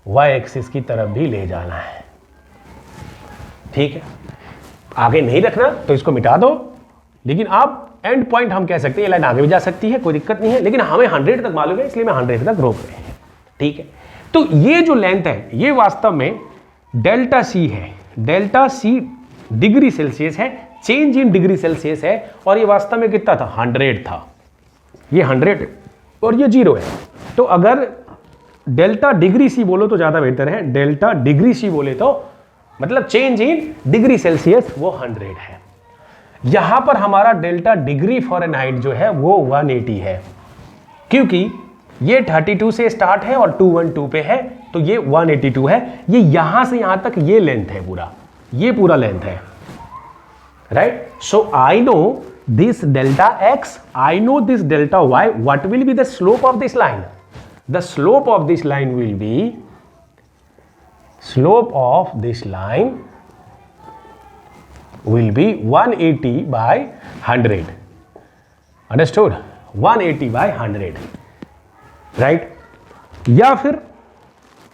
वाई एक्सिस की तरफ भी ले जाना है, ठीक है। आगे नहीं रखना तो इसको मिटा दो, लेकिन आप एंड पॉइंट हम कह सकते हैं, ये लाइन आगे भी जा सकती है, कोई दिक्कत नहीं है, लेकिन हमें 100 तक मालूम है इसलिए मैं 100 तक रोक रहे हैं, ठीक है। तो ये जो लेंथ है ये वास्तव में डेल्टा सी है। डेल्टा सी डिग्री सेल्सियस है, चेंज इन डिग्री सेल्सियस है, और ये वास्तव में कितना था? 100 था। ये 100 और ये 0 है। तो अगर डेल्टा डिग्री सी बोलो तो ज़्यादा बेहतर है। डेल्टा डिग्री सी बोले तो मतलब चेंज इन डिग्री सेल्सियस वो 100 है। यहां पर हमारा डेल्टा डिग्री फ़ारेनहाइट जो है वो 180 है, क्योंकि ये 32 से स्टार्ट है और 212 पे है, तो ये 182 है। ये यहां से यहां तक ये लेंथ है पूरा, ये पूरा लेंथ है, right. So I know this delta X, I know this delta Y. What will be the slope of this line? The slope of this line will be, slope of this line will be 180 by 100. Understood? 180 by 100, right? या फिर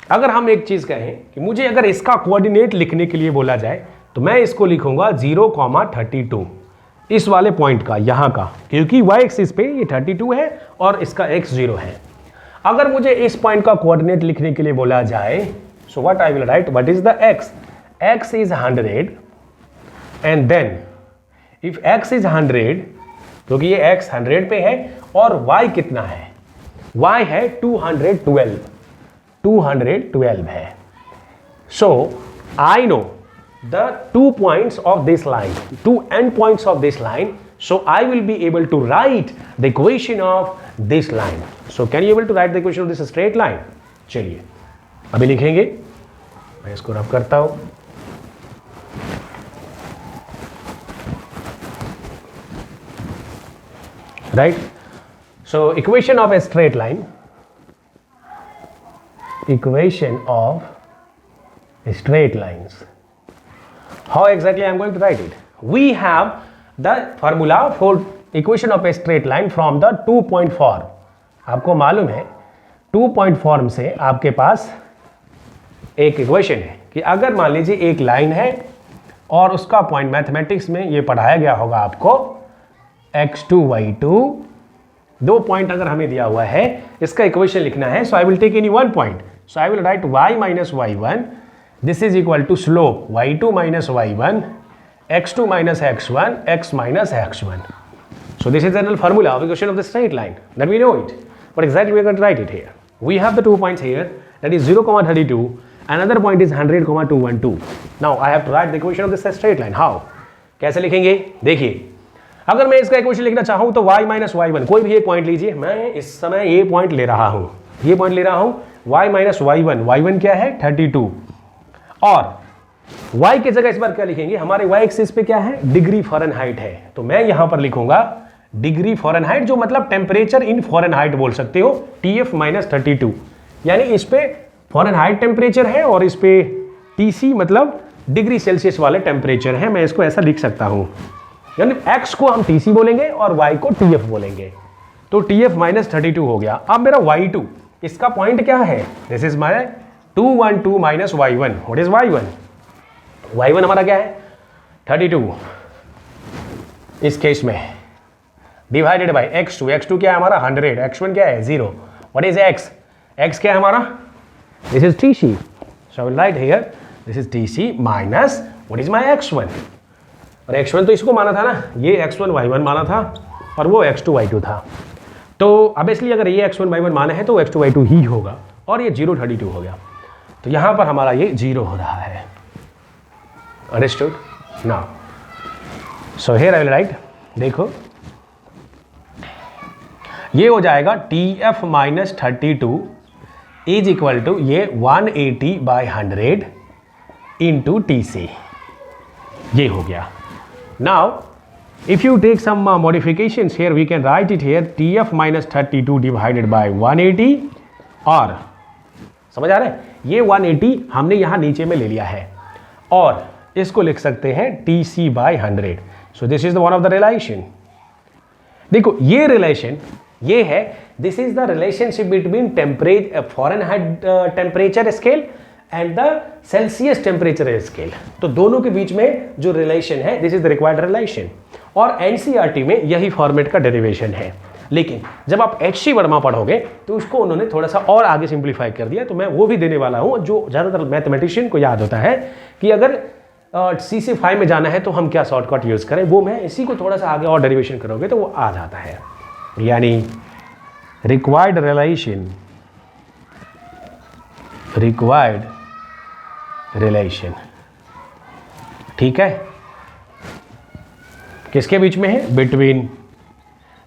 अगर हम एक चीज कहें कि मुझे अगर इसका कोऑर्डिनेट लिखने के लिए बोला जाए तो मैं इसको लिखूंगा 0,32 इस वाले पॉइंट का, यहां का, क्योंकि y एक्सिस पे ये 32 है और इसका x 0 है। अगर मुझे इस पॉइंट का कोऑर्डिनेट लिखने के लिए बोला जाए, so what I will write, what is the x? X is 100 and then if x is 100, क्योंकि ये x 100 पे है और y कितना है? y है 212 है। So I know the 2 points of this line, 2 end points of this line, So I will be able to write the equation of this line. So can you able to write the equation of this straight line? चलिए अभी लिखेंगे, मैं इसको रब करता हूं. Right? So equation of a straight line. Equation of straight lines. How exactly I am going to write it? We have the formula for equation of a straight line from the 2 point form. आपको मालूम है 2 point form से आपके पास एक equation है कि अगर मान लीजिए एक लाइन है और उसका पॉइंट मैथमेटिक्स में ये पढ़ाया गया होगा आपको x2 y2, 2 पॉइंट अगर हमें दिया हुआ है, इसका इक्वेशन लिखना है. So I will take any 1 point. So I will write y minus y1, this is equal to slope y2 minus y1, x2 minus x1, x minus x1. So this is the general formula of equation of the straight line. That we know it. But exactly we are going to write it here. We have the 2 points here, that is 0,32. Another point is 100,212. Now I have to write the equation of this straight line. How? कैसे लिखेंगे? देखिए, अगर मैं इसका equation लिखना चाहूँ तो y minus y1, कोई भी एक पॉइंट लीजिए. मैं इस समय ये पॉइंट ले रहा हूँ, ये पॉइंट ले रहा हूँ. y minus y1, y1 क्या है? 32. और y की जगह इस बार क्या लिखेंगे? हमारे y एक्सिस पे क्या है? डिग्री फ़ारेनहाइट है. तो मैं यहां पर लिखूंगा डिग्री फ़ारेनहाइट, जो मतलब टेम्परेचर इन फ़ारेनहाइट बोल सकते हो, TF minus 32. यानी इस पे फ़ारेनहाइट टेम्परेचर है और इस पे TC मतलब डिग्री सेल्सियस वाले टेम्परेचर है. मैं इसको ऐसा लिख सकता हूं, यानी x को हम TC बोलेंगे और y को TF बोलेंगे. तो TF minus 32 हो गया. अब मेरा y2, इसका पॉइंट क्या है? This is my 212 minus y1. What is y1? y1 हमारा क्या है? 32 इस केस में, डिवाइडेड बाय x2. x2 क्या है हमारा? 100. x1 क्या है? 0. What is x? x क्या है हमारा? This is TC. So I will right here this is TC minus what is my x1. और x1 तो इसको माना था ना, ये x1 y1 माना था और वो x2 y2 था. तो अब इसलिए अगर ये x1 y1 माना है तो x2 y2 ही होगा और ये 0,32 हो गया. तो यहां पर हमारा ये 0 हो रहा है. Understood? Now so here I will write, देखो ये हो जाएगा TF minus 32 is equal to ये 180 by 100 इंटू TC. ये हो गया. Now if you take some modifications here, we can write it here TF minus 32 divided by 180. और समझ आ रहा है, ये 180 हमने यहां नीचे में ले लिया है और इसको लिख सकते हैं TC by 100. So this is the one of the relation. देखो ये रिलेशन ये है, this is the relationship between temperature Fahrenheit temperature scale and the Celsius temperature scale. तो दोनों के बीच में जो रिलेशन है, this is the required relation. और एनसीईआरटी में यही फॉर्मेट का डेरिवेशन है. लेकिन जब आप HC वर्मा पढ़ोगे तो उसको उन्होंने थोड़ा सा और आगे सिंप्लीफाई कर दिया. तो मैं वो भी देने वाला हूं, जो ज़्यादातर मैथमेटिशियन को याद होता है कि अगर C से 5 में जाना है तो हम क्या शॉर्टकट यूज़ करें. वो मैं इसी को थोड़ा सा आगे और डेरिवेशन करोगे तो वो आ जाता है. यानी रिक्वायर्ड रिलेशन, ठीक है, किसके बीच में है? Between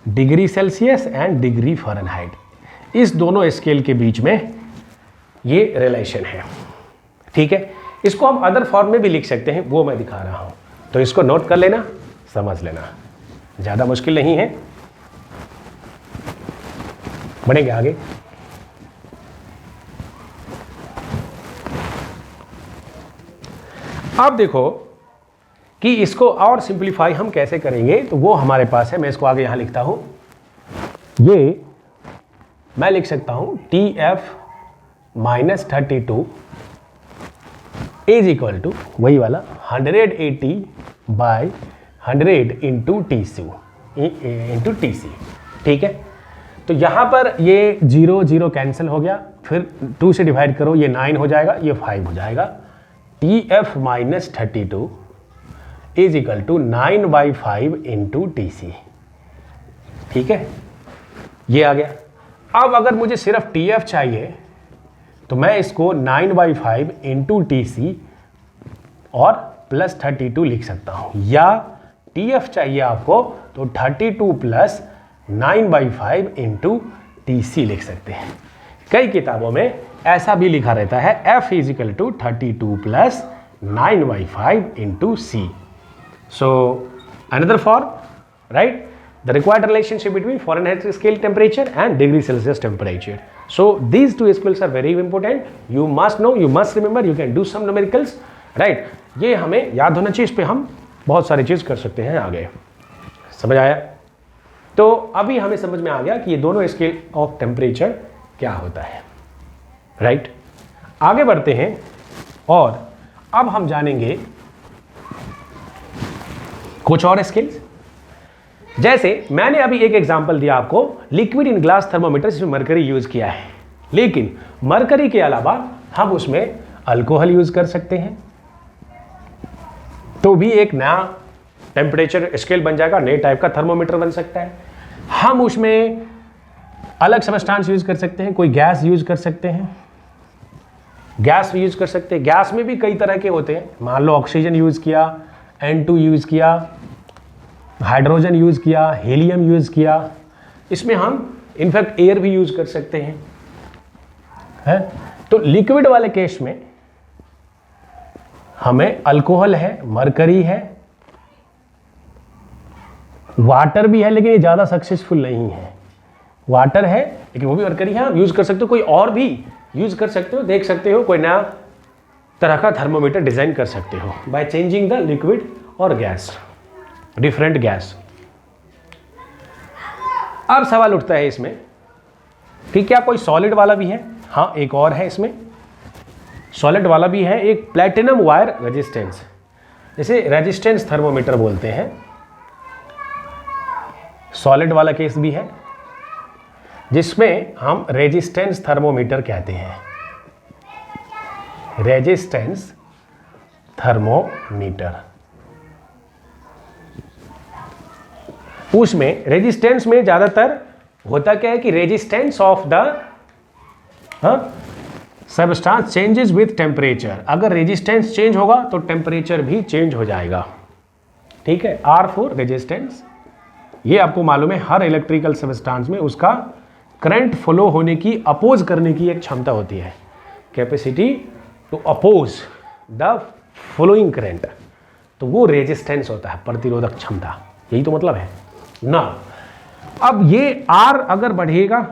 degree Celsius and degree Fahrenheit. इस दोनों स्केल के बीच में ये रिलेशन है. ठीक है, इसको हम अदर फॉर्म में भी लिख सकते हैं, वो मैं दिखा रहा हूं. तो इसको नोट कर लेना, समझ लेना, ज़्यादा मुश्किल नहीं है. बढ़ेंगे आगे. अब देखो कि इसको और सिंप्लीफाई हम कैसे करेंगे, तो वो हमारे पास है. मैं इसको आगे यहां लिखता हूं. ये मैं लिख सकता हूं TF minus 32 is equal to वही वाला 180 by 100 इंटू TC. ठीक है, तो यहां पर ये 0 0 कैंसिल हो गया, फिर 2 से डिवाइड करो, ये 9 हो जाएगा, ये 5 हो जाएगा. TF minus 32 is equal to 9 by 5 into TC. ठीक है, ये आ गया. अब अगर मुझे सिर्फ TF चाहिए तो मैं इसको 9 by 5 इंटू TC और प्लस 32 लिख सकता हूं, या TF चाहिए आपको तो 32 प्लस 9/5 इंटू TC लिख सकते हैं। कई किताबों में ऐसा भी लिखा रहता है F is equal to 32 plus 9/5 into C। So another form, right, the required relationship between Fahrenheit scale temperature and degree Celsius temperature. So these two skills are very important. You must know, you must remember, you can do some numericals, right? ये हमें याद होना चाहिए, इस पे हम बहुत सारी चीज़ कर सकते हैं आगे। समझ आया? तो अभी हमें समझ में आ गया कि ये दोनों स्केल ऑफ टेम्परेचर क्या होता है, राइट? आगे बढ़ते हैं और अब हम जानेंगे कुछ और स्केल्स। जैसे मैंने अभी एक एग्जांपल दिया आपको, लिक्विड इन ग्लास थर्मोमीटर, जिसमें मरकरी यूज किया है, लेकिन मरकरी के अलावा हम उसमें अल्कोहल यूज कर सकते हैं, तो भी एक नया टेम्परेचर स्केल बन जाएगा, नए टाइप का थर्मोमीटर बन सकता है। हम उसमें अलग सब्सटेंस यूज कर सकते हैं, कोई गैस यूज कर सकते हैं, गैस यूज कर सकते हैं। गैस में भी कई तरह के होते हैं, मान लो ऑक्सीजन यूज किया, N2 यूज किया, हाइड्रोजन यूज किया, हीलियम यूज किया, इसमें हम इनफैक्ट एयर भी यूज कर सकते हैं, है? तो लिक्विड वाले केस में हमें अल्कोहल है, मरकरी है, वाटर भी है, लेकिन ये ज्यादा सक्सेसफुल नहीं है। वाटर है लेकिन वो भी मरकरी है, आप यूज कर सकते हो, कोई और भी यूज कर सकते हो, देख सकते हो, कोई नया तरह का थर्मोमीटर डिजाइन कर सकते हो बाय चेंजिंग द लिक्विड और गैस, डिफरेंट गैस। अब सवाल उठता है इसमें कि क्या कोई सॉलिड वाला भी है? हाँ, एक और है इसमें, सॉलिड वाला भी है, एक प्लैटिनम वायर रेजिस्टेंस, जैसे रेजिस्टेंस थर्मोमीटर बोलते हैं, सॉलिड वाला केस भी है, जिसमें हम रेजिस्टेंस थर्मोमीटर कहते हैं, रेजिस्टेंस थर्मोमीटर। उसमें रेजिस्टेंस में ज्यादातर होता क्या है कि resistance of the substance changes with temperature. अगर रेजिस्टेंस चेंज होगा तो टेम्परेचर भी चेंज हो जाएगा, ठीक है। R4 रेजिस्टेंस, ये आपको मालूम है हर इलेक्ट्रिकल सबस्टेंस में उसका करंट फ्लो होने की, अपोज करने की एक क्षमता होती है, capacity to oppose the flowing current, तो वो रेजिस्टेंस होता है, प्रतिरोधक क्षमता, यही तो मतलब है ना। अब ये R अगर बढ़ेगा,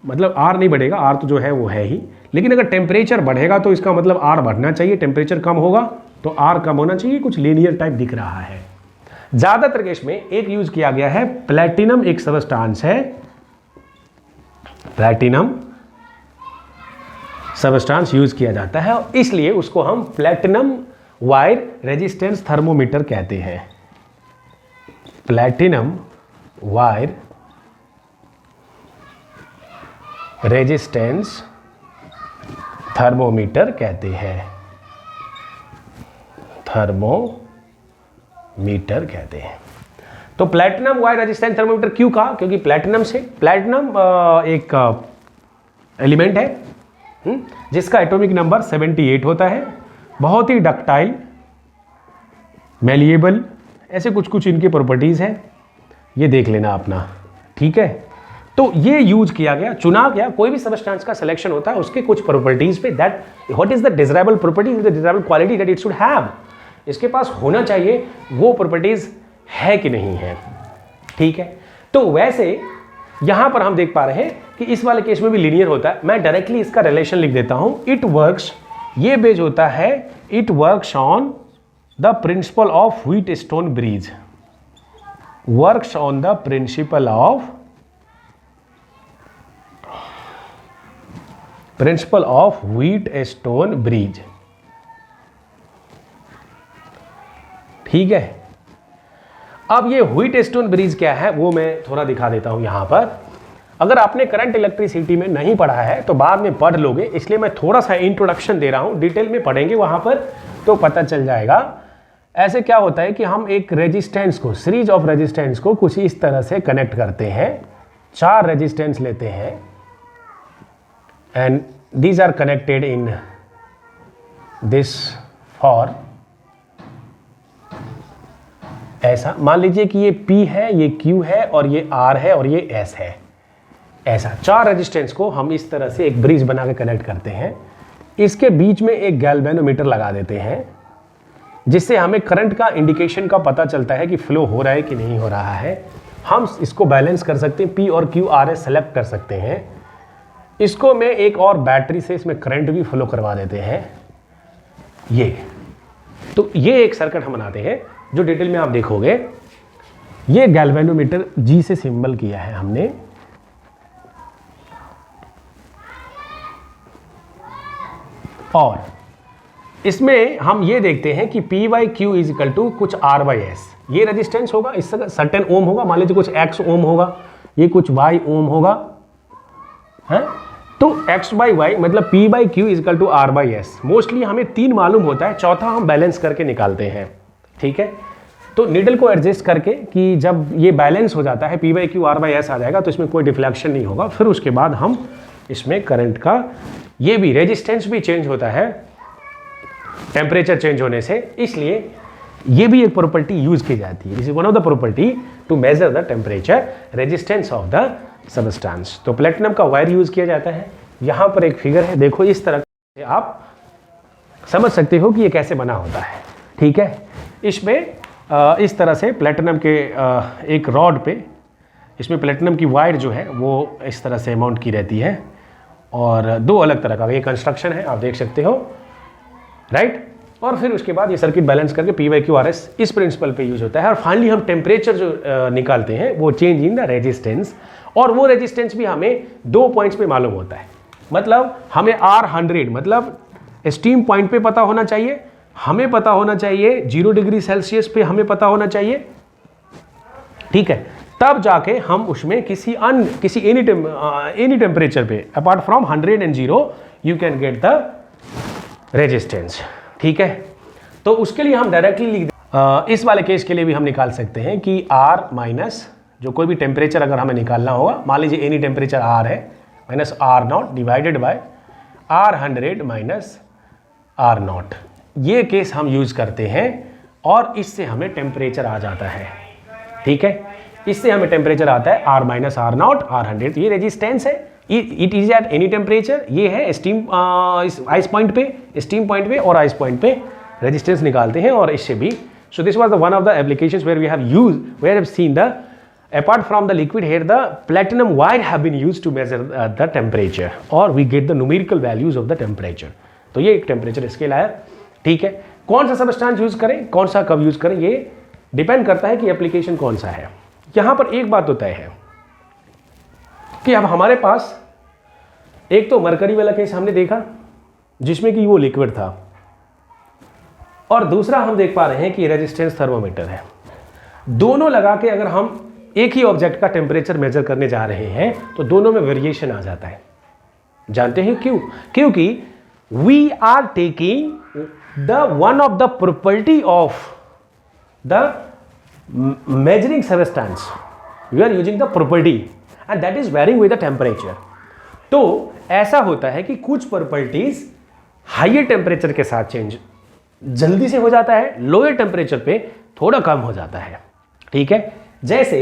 मतलब R नहीं बढ़ेगा, R तो जो है वो है ही, लेकिन अगर टेम्परेचर बढ़ेगा तो इसका मतलब R बढ़ना चाहिए, टेम्परेचर कम होगा तो R कम होना चाहिए, कुछ लीनियर टाइप दिख रहा है। ज्यादातर केस में एक यूज किया गया है, प्लैटिनम एक सबस्टेंस है, प्लैटिनम सबस्टेंस यूज किया जाता है, इसलिए उसको हम प्लैटिनम वायर रेजिस्टेंस थर्मोमीटर कहते हैं, प्लैटिनम वायर रेजिस्टेंस थर्मोमीटर कहते हैं, थर्मोमीटर कहते हैं। तो प्लैटिनम वायर रेजिस्टेंस थर्मोमीटर क्यों कहा? क्योंकि प्लैटिनम से, प्लैटिनम एक एलिमेंट है जिसका एटॉमिक नंबर 78 होता है, बहुत ही डक्टाइल, मैलिएबल, ऐसे कुछ कुछ इनकी प्रॉपर्टीज है, ये देख लेना अपना, ठीक है। तो ये यूज किया गया, चुना गया, कोई भी सबस्टेंस का सिलेक्शन होता है उसके कुछ प्रॉपर्टीज पे, that what is the desirable property, the desirable quality that it should have, इसके पास होना चाहिए, वो प्रॉपर्टीज है कि नहीं है, ठीक है। तो वैसे यहां पर हम देख पा रहे हैं कि इस वाले केस में भी लीनियर होता है। मैं डायरेक्टली इसका रिलेशन लिख देता हूं, इट वर्क्स, ये बेस होता है, it works on the principle of wheat stone bridge, works on the principle of wheat stone bridge, ठीक है। अब ये व्हीट स्टोन ब्रिज क्या है वो मैं थोड़ा दिखा देता हूं यहां पर। अगर आपने करंट इलेक्ट्रिसिटी में नहीं पढ़ा है तो बाद में पढ़ लोगे, इसलिए मैं थोड़ा सा इंट्रोडक्शन दे रहा हूं, डिटेल में पढ़ेंगे वहां पर तो पता चल जाएगा। ऐसे क्या होता है कि हम एक रेजिस्टेंस को, सीरीज ऑफ रेजिस्टेंस को कुछ इस तरह से कनेक्ट करते हैं, 4 रेजिस्टेंस लेते हैं and these are connected in this form, ऐसा मान लीजिए कि ये P है, ये Q है और ये R है और ये S है। ऐसा 4 रेजिस्टेंस को हम इस तरह से एक ब्रिज बना के कनेक्ट करते हैं। इसके बीच में एक गैल्वेनोमीटर लगा देते हैं, जिससे हमें करंट का इंडिकेशन का पता चलता है कि फ्लो हो रहा है कि नहीं हो रहा है। हम इसको बैलेंस कर सकते हैं, P और Q R S सेलेक्ट कर सकते हैं। इसको मैं एक और बैटरी से इसमें करंट भी फ्लो करवा देते हैं। तो ये एक सर्किट हम बनाते हैं जो डिटेल में आप देखोगे। ये गैल्वेनोमीटर G से सिंबल किया है हमने। और इसमें हम ये देखते हैं कि P by Q is equal to कुछ R बाई एस, ये रेजिस्टेंस होगा, इसका सर्टेन ओम होगा, मान लीजिए कुछ X ओम होगा, ये कुछ Y ओम होगा, है। तो X बाई वाई मतलब P by Q is equal to R by S. Mostly हमें 3 मालूम होता है, चौथा हम बैलेंस करके निकालते हैं, ठीक है। तो नीडल को एडजस्ट करके कि जब ये बैलेंस हो जाता है, P by Q R by S आ जाएगा, तो इसमें कोई डिफ्लेक्शन नहीं होगा। फिर उसके बाद हम इसमें करंट का, ये भी रेजिस्टेंस भी चेंज होता है टेम्परेचर चेंज होने से, इसलिए ये भी एक प्रॉपर्टी यूज की जाती है। This is one of the property to measure the temperature resistance of the substance. तो प्लेटिनम का वायर यूज किया जाता है। यहाँ पर एक फिगर है, देखो इस तरह से आप समझ सकते हो कि ये कैसे बना होता है, ठीक है। इसमें इस तरह से प्लेटिनम के एक रॉड पे, इसमें प्लेटिनम की वायर जो है वो इस तरह से माउंट की रहती है, और 2 अलग तरह का ये कंस्ट्रक्शन है, आप देख सकते हो, राइट। और फिर उसके बाद ये सर्किट बैलेंस करके P by Q R S इस प्रिंसिपल पे यूज होता है। और फाइनली हम टेम्परेचर जो निकालते हैं वो चेंज इन द रेजिस्टेंस, और वो रेजिस्टेंस भी हमें 2 पॉइंट्स पे मालूम होता है। मतलब हमें R100 मतलब स्टीम पॉइंट पे पता होना चाहिए, हमें पता होना चाहिए 0 डिग्री सेल्सियस पे हमें पता होना चाहिए, ठीक है। तब जाके हम उसमें किसी एनी टेम्परेचर पे apart from 100 and 0 you can get the resistance, ठीक है। तो उसके लिए हम डायरेक्टली लिख इस वाले केस के लिए भी हम निकाल सकते हैं कि R माइनस जो कोई भी टेम्परेचर अगर हमें निकालना होगा, मान लीजिए एनी टेम्परेचर R है, minus R0 divided by R100 minus R0। ये केस हम यूज करते हैं और इससे हमें टेम्परेचर आ जाता है, ठीक है। इससे हमें टेम्परेचर आता है R माइनस R0 R100। ये रेजिस्टेंस है, it is at any temperature. ये है स्टीम आइस पॉइंट पे, स्टीम पॉइंट पे और आइस पॉइंट पे रेजिस्टेंस निकालते हैं, और इससे भी। So this was the one of the applications where we have used, where have seen the apart from the liquid here the platinum wire have been used to measure the temperature, or we get the numerical values of the temperature। तो ये एक temperature scale आया, ठीक है। कौन सा substance use करें, कौन सा कब यूज करें, ये डिपेंड करता है कि एप्लीकेशन कौन सा है। यहां पर एक बात तो तय है कि अब हमारे पास एक तो मरकरी वाला केस हमने देखा जिसमें कि वो लिक्विड था, और दूसरा हम देख पा रहे हैं कि रेजिस्टेंस थर्मोमीटर है। दोनों लगा के अगर हम एक ही ऑब्जेक्ट का टेम्परेचर मेजर करने जा रहे हैं तो दोनों में वेरिएशन आ जाता है। जानते हैं क्यों? क्योंकि we are taking the one of the property of the measuring substance, we are using the property and that is varying with the temperature. तो ऐसा होता है कि कुछ प्रॉपर्टीज हाइयर टेम्परेचर के साथ चेंज जल्दी से हो जाता है, लोअर टेम्परेचर पे थोड़ा कम हो जाता है, ठीक है। जैसे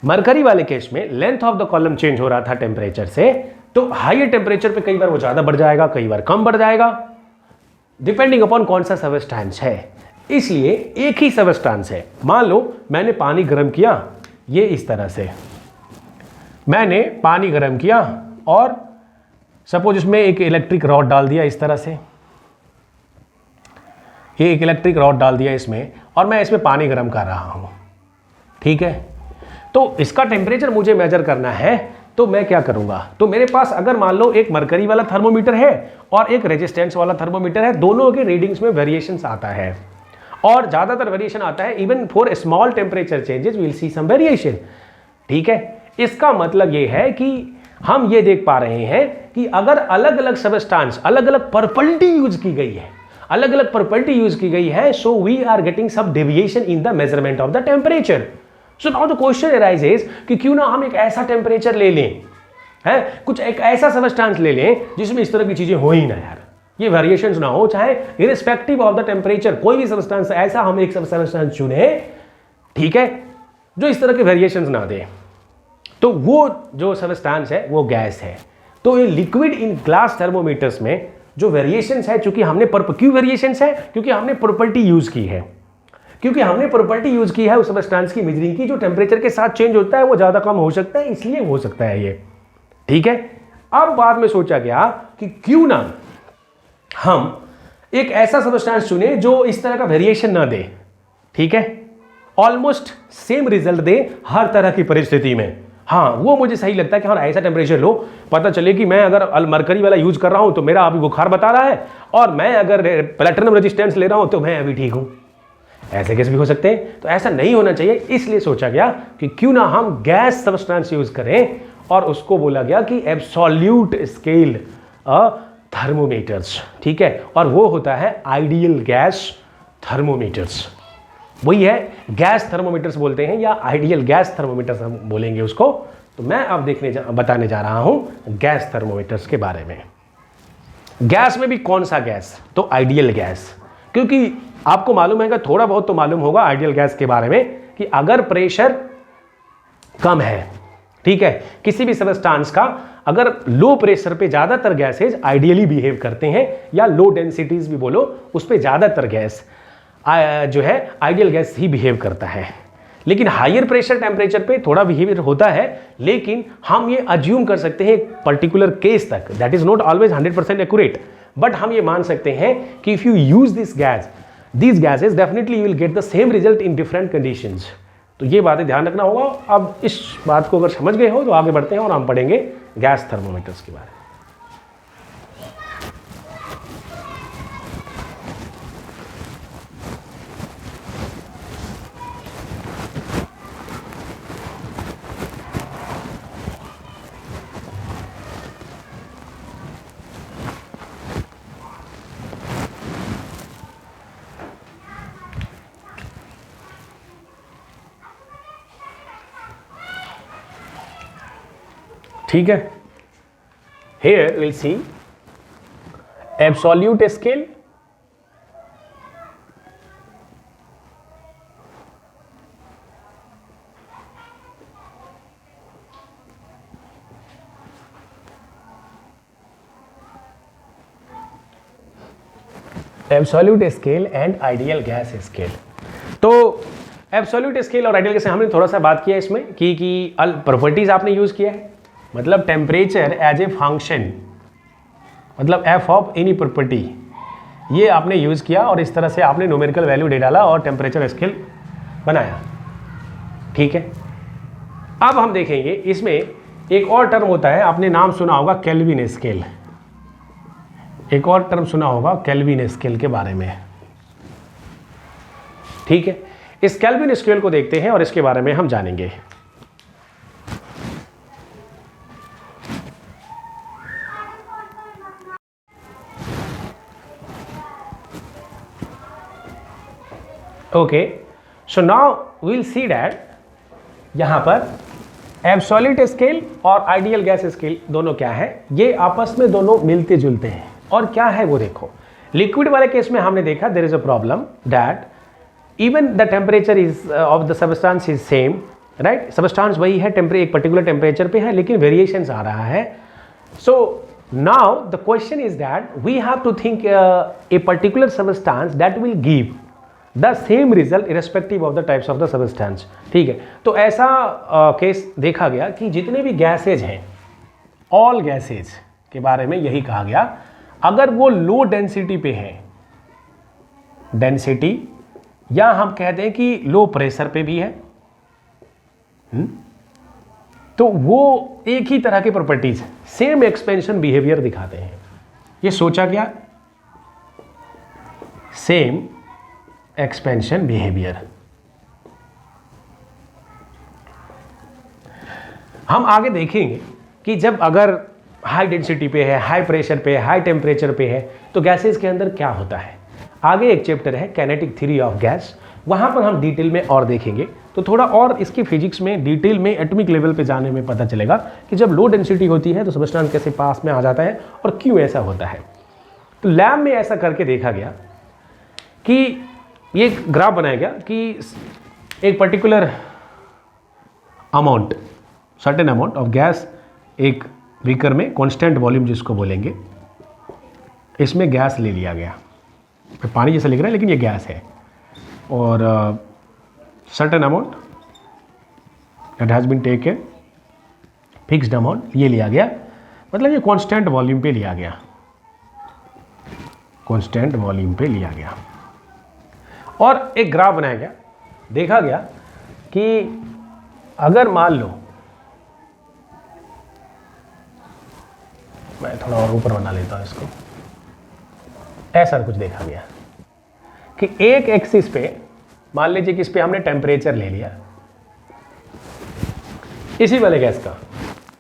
मरकरी वाले केस में length of the column change हो रहा था टेम्परेचर से, तो हाइयर टेम्परेचर पे कई बार वो ज्यादा बढ़ जाएगा, कई बार कम बढ़ जाएगा, डिपेंडिंग अपॉन कौन सा सबस्टेंस है। इसलिए एक ही सबस्टेंस है, मान लो मैंने पानी गर्म किया, ये इस तरह से मैंने पानी गर्म किया और सपोज इसमें एक इलेक्ट्रिक रॉड डाल दिया इस तरह से, ये एक इलेक्ट्रिक रॉड डाल दिया इसमें, और मैं इसमें पानी गर्म कर रहा हूं, ठीक है। तो इसका टेम्परेचर मुझे मेजर करना है, तो मैं क्या करूंगा, तो मेरे पास अगर मान लो एक मरकरी वाला थर्मोमीटर है और एक रेजिस्टेंस वाला थर्मोमीटर है, दोनों के रीडिंग्स में वेरिएशंस आता है, और ज्यादातर वेरिएशन आता है। Even for small temperature changes will see some variation, ठीक है। इसका मतलब ये है कि हम ये देख पा रहे हैं कि अगर अलग अलग सबस्टेंस, अलग अलग प्रॉपर्टी यूज की गई है, अलग अलग प्रॉपर्टी यूज की गई है, so we are getting some deviation in the measurement of the temperature. So now the question arises कि क्यों ना हम एक ऐसा टेम्परेचर ले लें, है कुछ एक ऐसा सबस्टेंस ले लें जिसमें इस तरह की चीजें हो ही ना यार, ये वेरिएशंस ना हो, चाहे इररिस्पेक्टिव ऑफ द टेम्परेचर, कोई भी सबस्टेंस ऐसा हम एक सबस्टेंस चुने ठीक है, जो इस तरह के वेरिएशंस ना दे, तो वो जो सब्सटेंस है वो गैस है। तो ये लिक्विड इन ग्लास थर्मोमीटर्स में जो वेरिएशंस है, चूंकि हमने क्यों वेरिएशंस है, क्योंकि हमने प्रॉपर्टी यूज की है, क्योंकि हमने प्रॉपर्टी यूज की है उस सब्सटेंस की मेजरिंग की, जो टेम्परेचर के साथ चेंज होता है वो ज्यादा कम हो सकता है, इसलिए हो सकता है ये। ठीक है, अब बाद में सोचा गया कि क्यों ना हम एक ऐसा सब्सटेंस चुने जो इस तरह का वेरिएशन ना दे, ठीक है, ऑलमोस्ट सेम रिजल्ट दे हर तरह की परिस्थिति में। हाँ, वो मुझे सही लगता है कि हाँ ऐसा टेम्परेचर लो, पता चले कि मैं अगर मरकरी वाला यूज कर रहा हूं तो मेरा अभी बुखार बता रहा है, और मैं अगर प्लैटिनम रेजिस्टेंस ले रहा हूं तो मैं अभी ठीक हूं। ऐसे केस भी हो सकते हैं, तो ऐसा नहीं होना चाहिए। इसलिए सोचा गया कि क्यों ना हम गैस सब्सटेंस यूज करें, और उसको बोला गया कि एब्सोल्यूट स्केल थर्मोमीटर्स। ठीक है, और वो होता है आइडियल गैस थर्मोमीटर्स। वही है, गैस थर्मोमीटर्स बोलते हैं, या आइडियल गैस थर्मोमीटर्स हम बोलेंगे उसको। तो मैं अब बताने जा रहा हूं गैस थर्मोमीटर्स के बारे में। गैस में भी कौन सा गैस, तो आइडियल गैस, क्योंकि आपको मालूम है, थोड़ा बहुत तो मालूम होगा आइडियल गैस के बारे में, कि अगर प्रेशर कम है, ठीक है, किसी भी सब्सटेंस का, अगर लो प्रेशर पे ज्यादातर गैसेज आइडियली बिहेव करते हैं, या लो डेंसिटीज भी बोलो, उस पे ज्यादातर गैस जो है आइडियल गैस ही बिहेव करता है। लेकिन हायर प्रेशर टेम्परेचर पे थोड़ा बिहेवियर होता है, लेकिन हम ये अज्यूम कर सकते हैं एक पर्टिकुलर केस तक, that is not always 100% accurate, but हम ये मान सकते हैं कि if you use these gases definitely you will get the same result in different conditions। तो ये बातें ध्यान रखना होगा। अब इस बात को अगर समझ गए हो तो आगे बढ़ते हैं और हम पढ़ेंगे गैस थर्मोमीटर्स के बारे में। ठीक है, here we'll see absolute scale, absolute scale and ideal gas scale. तो एब्सोल्यूट स्केल और आइडियल गैस हमने थोड़ा सा बात किया इसमें कि प्रॉपर्टीज आपने यूज किया है, मतलब टेम्परेचर एज ए फंक्शन, मतलब एफ ऑफ एनी प्रॉपर्टी, ये आपने यूज किया और इस तरह से आपने न्यूमेरिकल वैल्यू दे डाला और टेम्परेचर स्केल बनाया। ठीक है, अब हम देखेंगे इसमें एक और टर्म होता है, आपने नाम सुना होगा केल्विन स्केल। एक और टर्म सुना होगा केल्विन स्केल के बारे में। ठीक है, इस केल्विन स्केल को देखते हैं और इसके बारे में हम जानेंगे। Okay, so now we'll see that यहां पर एब्सोल्यूट स्केल और आइडियल गैस स्केल दोनों क्या है, ये आपस में दोनों मिलते जुलते हैं। और क्या है वो देखो, लिक्विड वाले केस में हमने देखा there is a problem that even the temperature is of the substance is same, right, substance वही है, एक पर्टिकुलर टेम्परेचर पे है, लेकिन वेरिएशंस आ रहा है। So now the question is that we have to think a particular substance that will give the same result irrespective of the types of the substance. ठीक है, तो ऐसा केस देखा गया कि जितने भी गैसेज हैं, ऑल गैसेज के बारे में यही कहा गया, अगर वो लो डेंसिटी पे है, डेंसिटी, या हम कहते हैं कि लो प्रेशर पे भी है, तो वो एक ही तरह की प्रॉपर्टीज, सेम एक्सपेंशन बिहेवियर दिखाते हैं। ये सोचा गया, सेम एक्सपेंशन बिहेवियर। हम आगे देखेंगे कि जब अगर हाई डेंसिटी पे है, हाई प्रेशर पे, हाई टेम्परेचर पे है, तो गैसेस के अंदर क्या होता है। आगे एक चैप्टर है काइनेटिक थ्योरी ऑफ गैस, वहां पर हम डिटेल में और देखेंगे, तो थोड़ा और इसकी फिजिक्स में डिटेल में एटॉमिक लेवल पे जाने में पता चलेगा कि जब लो डेंसिटी होती है तो सब्सटेंस कैसे पास में आ जाता है और क्यों ऐसा होता है। तो लैब में ऐसा करके देखा गया कि ये ग्राफ बनाया गया कि एक particular amount, certain amount of gas एक बीकर में, कांस्टेंट वॉल्यूम जिसको बोलेंगे, इसमें गैस ले लिया गया। पानी जैसा लिख रहा है लेकिन ये गैस है, और certain amount that has been taken, fixed amount ये लिया गया, मतलब ये कांस्टेंट वॉल्यूम पे लिया गया, कांस्टेंट वॉल्यूम पे लिया गया। और एक ग्राफ बनाया गया, देखा गया कि अगर मान लो, मैं थोड़ा और ऊपर बना लेता हूं इसको, ऐसा कुछ देखा गया कि एक एक्सिस पे मान लीजिए कि इस पे हमने टेम्परेचर ले लिया इसी वाले गैस का,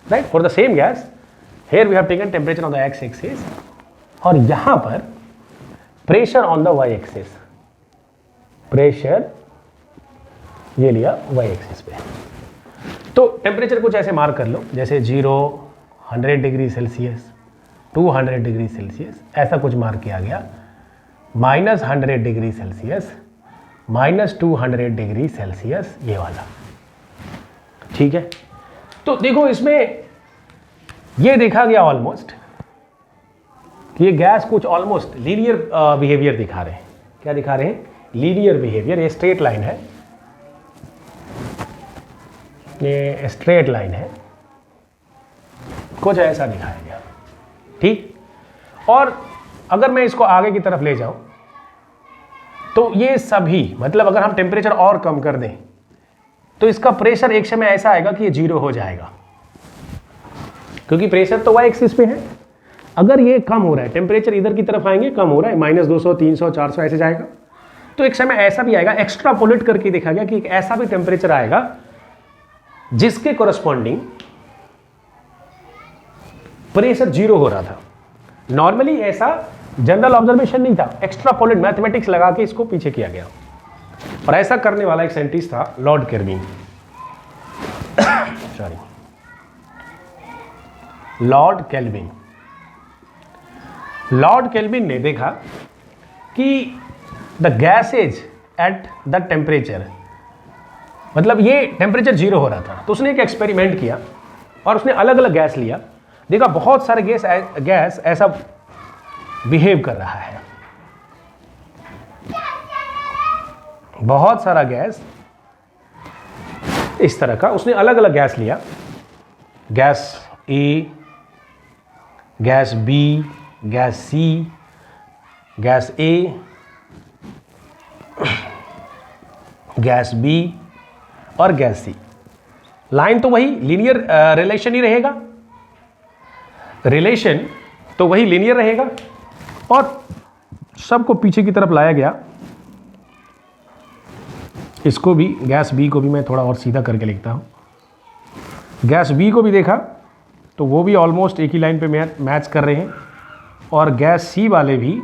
right, for the same gas here we have taken temperature on the X axis, और यहां पर pressure on the Y axis, pressure ये लिया वाई एक्सिस पे। तो टेम्परेचर कुछ ऐसे मार्क कर लो, जैसे 0, 100 डिग्री सेल्सियस, 200 डिग्री सेल्सियस, ऐसा कुछ मार्क किया गया, -100 डिग्री सेल्सियस, -200 डिग्री सेल्सियस, ये वाला, ठीक है। तो देखो इसमें ये देखा गया ऑलमोस्ट कि ये गैस कुछ ऑलमोस्ट लीनियर बिहेवियर दिखा रहे हैं। क्या दिखा रहे हैं? Linear behaviour. ये स्ट्रेट लाइन है, ये स्ट्रेट लाइन है, कुछ ऐसा दिखाया गया, ठीक। और अगर मैं इसको आगे की तरफ ले जाऊं तो ये सभी, मतलब अगर हम टेम्परेचर और कम कर दें तो इसका प्रेशर एक समय ऐसा आएगा कि ये 0 हो जाएगा, क्योंकि प्रेशर तो वाई एक्सिस पे है। अगर ये कम हो रहा है, टेम्परेचर इधर की तरफ आएंगे, कम हो रहा है, -200, 300, 400 ऐसे जाएगा, तो एक समय ऐसा भी आएगा, एक्स्ट्रापोलेट करके देखा गया कि एक ऐसा भी टेम्परेचर आएगा जिसके कोरस्पॉन्डिंग प्रेशर 0 हो रहा था। नॉर्मली ऐसा जनरल ऑब्जर्वेशन नहीं था, एक्स्ट्रापोलेट मैथमेटिक्स लगा के इसको पीछे किया गया, और ऐसा करने वाला एक साइंटिस्ट था Lord kelvin. Sorry, Lord kelvin. Lord kelvin ने देखा कि the gases at the temperature, मतलब ये टेम्परेचर 0 हो रहा था, तो उसने एक एक्सपेरिमेंट किया और उसने अलग अलग गैस लिया, देखा बहुत सारे गैस ऐसा बिहेव कर रहा है, बहुत सारा गैस इस तरह का। उसने अलग अलग गैस लिया, गैस ए, gas B, gas C, gas ए, गैस बी और गैस सी। लाइन तो वही लीनियर रिलेशन ही रहेगा, रिलेशन तो वही लीनियर रहेगा, और सबको पीछे की तरफ लाया गया। इसको भी, गैस बी को भी मैं थोड़ा और सीधा करके लिखता हूँ। गैस बी को भी देखा तो वो भी ऑलमोस्ट एक ही लाइन पे मैच कर रहे हैं, और गैस सी वाले भी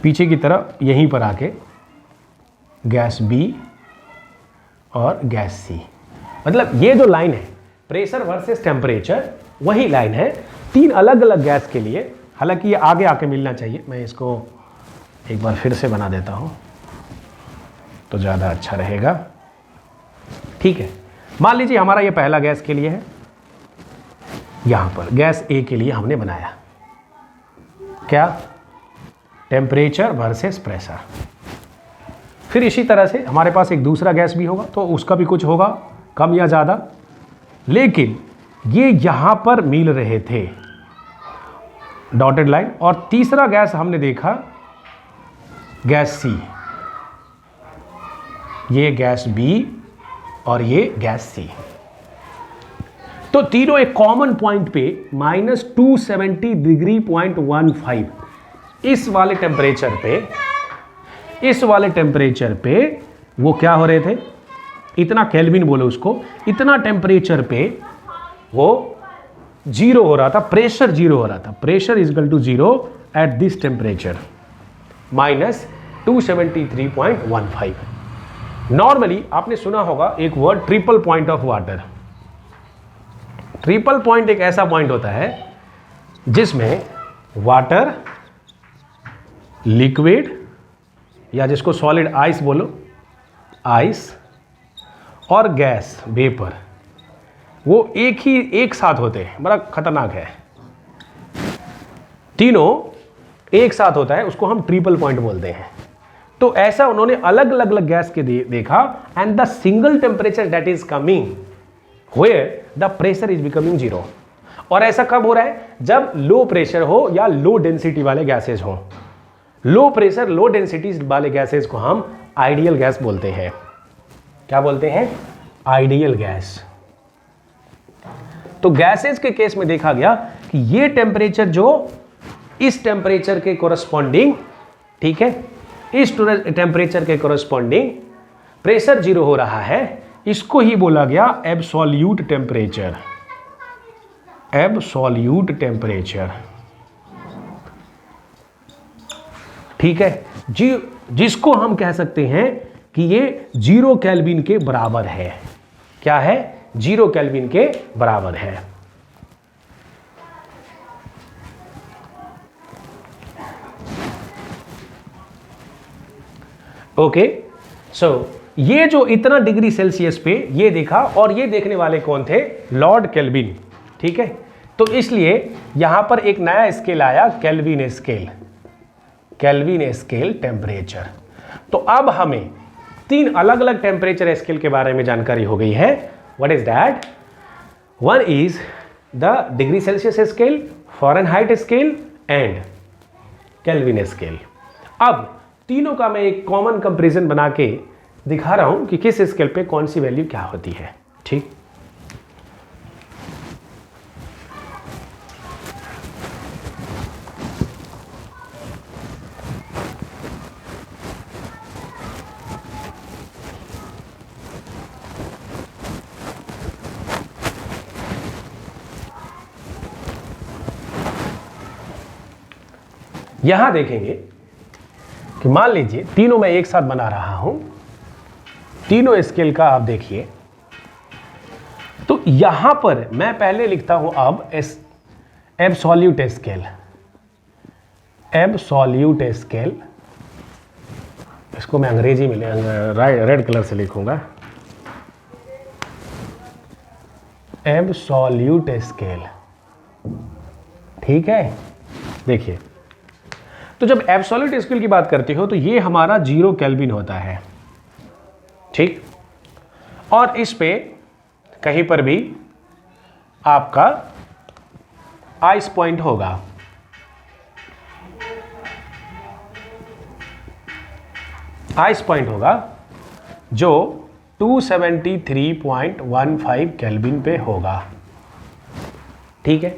पीछे की तरफ यहीं पर आके गैस बी और गैस सी, मतलब ये जो लाइन है प्रेशर वर्सेस टेम्परेचर, वही लाइन है तीन अलग अलग गैस के लिए। हालांकि ये आगे आके मिलना चाहिए, मैं इसको एक बार फिर से बना देता हूँ तो ज़्यादा अच्छा रहेगा, ठीक है। मान लीजिए हमारा ये पहला गैस के लिए है, यहाँ पर गैस ए के लिए हमने बनाया क्या, टेम्परेचर वर्सेस प्रेशर। फिर इसी तरह से हमारे पास एक दूसरा गैस भी होगा, तो उसका भी कुछ होगा कम या ज़्यादा, लेकिन ये यहाँ पर मिल रहे थे डॉटेड लाइन। और तीसरा गैस हमने देखा गैस सी, ये गैस बी और ये गैस सी। तो तीनों एक कॉमन पॉइंट पे -270 डिग्री .15 इस वाले टेम्परेचर पे वो क्या हो रहे थे, इतना केल्विन बोलो उसको, इतना टेम्परेचर पे वो 0 हो रहा था, प्रेशर 0 हो रहा था। Pressure is equal to 0 at this temperature -273.15। Normally आपने सुना होगा एक word triple point of water. Triple point एक ऐसा पॉइंट होता है जिसमें वाटर, लिक्विड या जिसको सॉलिड आइस बोलो, आइस और गैस वेपर वो एक साथ होते हैं, बड़ा खतरनाक है। तीनों एक साथ होता है, उसको हम ट्रिपल पॉइंट बोलते हैं। तो ऐसा उन्होंने अलग अलग गैस के देखा, and the single temperature that is coming where the pressure is becoming zero. और ऐसा कब हो रहा है? जब लो प्रेशर हो या लो डेंसिटी वाले गैसेज हो। लो प्रेशर लो डेंसिटी वाले गैसेज को हम आइडियल गैस बोलते हैं। क्या बोलते हैं? Ideal gas. तो गैसेज के केस में देखा गया कि ये टेम्परेचर जो इस टेम्परेचर के कोरस्पॉन्डिंग, ठीक है, इस टेम्परेचर के कोरस्पॉन्डिंग प्रेशर जीरो हो रहा है, इसको ही बोला गया एब्सोल्यूट टेम्परेचर। एब्सोल्यूट टेम्परेचर, ठीक है जी, जिसको हम कह सकते हैं कि ये 0 केल्विन के बराबर है। क्या है? 0 केल्विन के बराबर है। ओके, सो ये जो इतना डिग्री सेल्सियस पे ये देखा, और ये देखने वाले कौन थे? Lord kelvin. ठीक है, तो इसलिए यहां पर एक नया स्केल आया, kelvin scale. Kelvin scale temperature. तो अब हमें 3 अलग अलग टेम्परेचर स्केल के बारे में जानकारी हो गई है। What is that? One is the degree Celsius scale, Fahrenheit scale and kelvin scale. अब तीनों का मैं एक कॉमन कंपैरिजन बना के दिखा रहा हूं कि किस स्केल पे कौन सी वैल्यू क्या होती है। ठीक, यहां देखेंगे कि मान लीजिए तीनों मैं एक साथ बना रहा हूं, तीनों स्केल का आप देखिए। तो यहां पर मैं पहले लिखता हूं अब एब्सोल्यूट स्केल। एब्सोल्यूट स्केल, इसको मैं अंग्रेजी में रेड कलर से लिखूंगा, एब्सोल्यूट स्केल। ठीक है, देखिए, तो जब एब्सोल्यूट स्केल की बात करते हो तो ये हमारा 0 केल्विन होता है। ठीक, और इस पे कहीं पर भी आपका आइस पॉइंट होगा। आइस पॉइंट होगा जो 273.15 केल्विन पे होगा। ठीक है,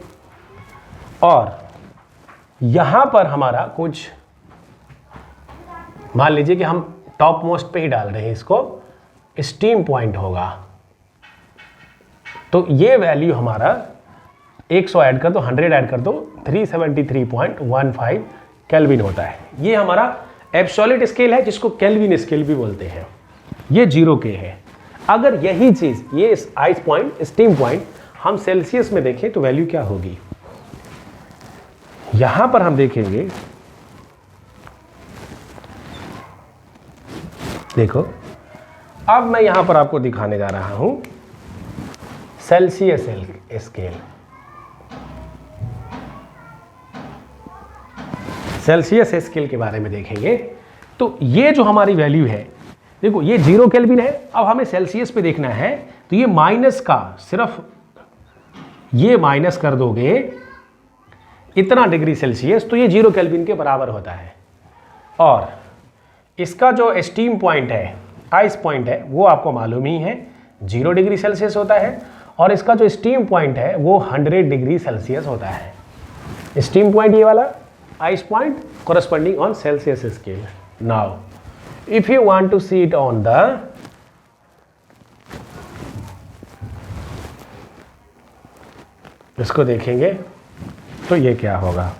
और यहां पर हमारा कुछ, मान लीजिए कि हम टॉप मोस्ट पे ही डाल रहे हैं, इसको स्टीम पॉइंट होगा। तो ये वैल्यू हमारा 100 ऐड कर दो, 100 ऐड कर दो, 373.15 केल्विन होता है। ये हमारा एब्सोल्यूट स्केल है, जिसको केल्विन स्केल भी बोलते हैं। ये 0 के है। अगर यही चीज, ये आइस पॉइंट, स्टीम पॉइंट, हम सेल्सियस में देखें तो वैल्यू क्या होगी? यहां पर हम देखेंगे, देखो, अब मैं यहां पर आपको दिखाने जा रहा हूं सेल्सियस स्केल। सेल्सियस स्केल के बारे में देखेंगे तो ये जो हमारी वैल्यू है, देखो ये 0 केल्विन है। अब हमें सेल्सियस पे देखना है, तो ये माइनस का, सिर्फ ये माइनस कर दोगे इतना डिग्री सेल्सियस, तो ये 0 केल्विन के बराबर होता है। और इसका जो स्टीम पॉइंट है, आइस पॉइंट है, वो आपको मालूम ही है 0 डिग्री सेल्सियस होता है। और इसका जो स्टीम पॉइंट है वो 100 डिग्री सेल्सियस होता है। स्टीम पॉइंट ये वाला, ice point corresponding on Celsius scale. Now, if you want to see it on the इसको देखेंगे तो ये क्या होगा?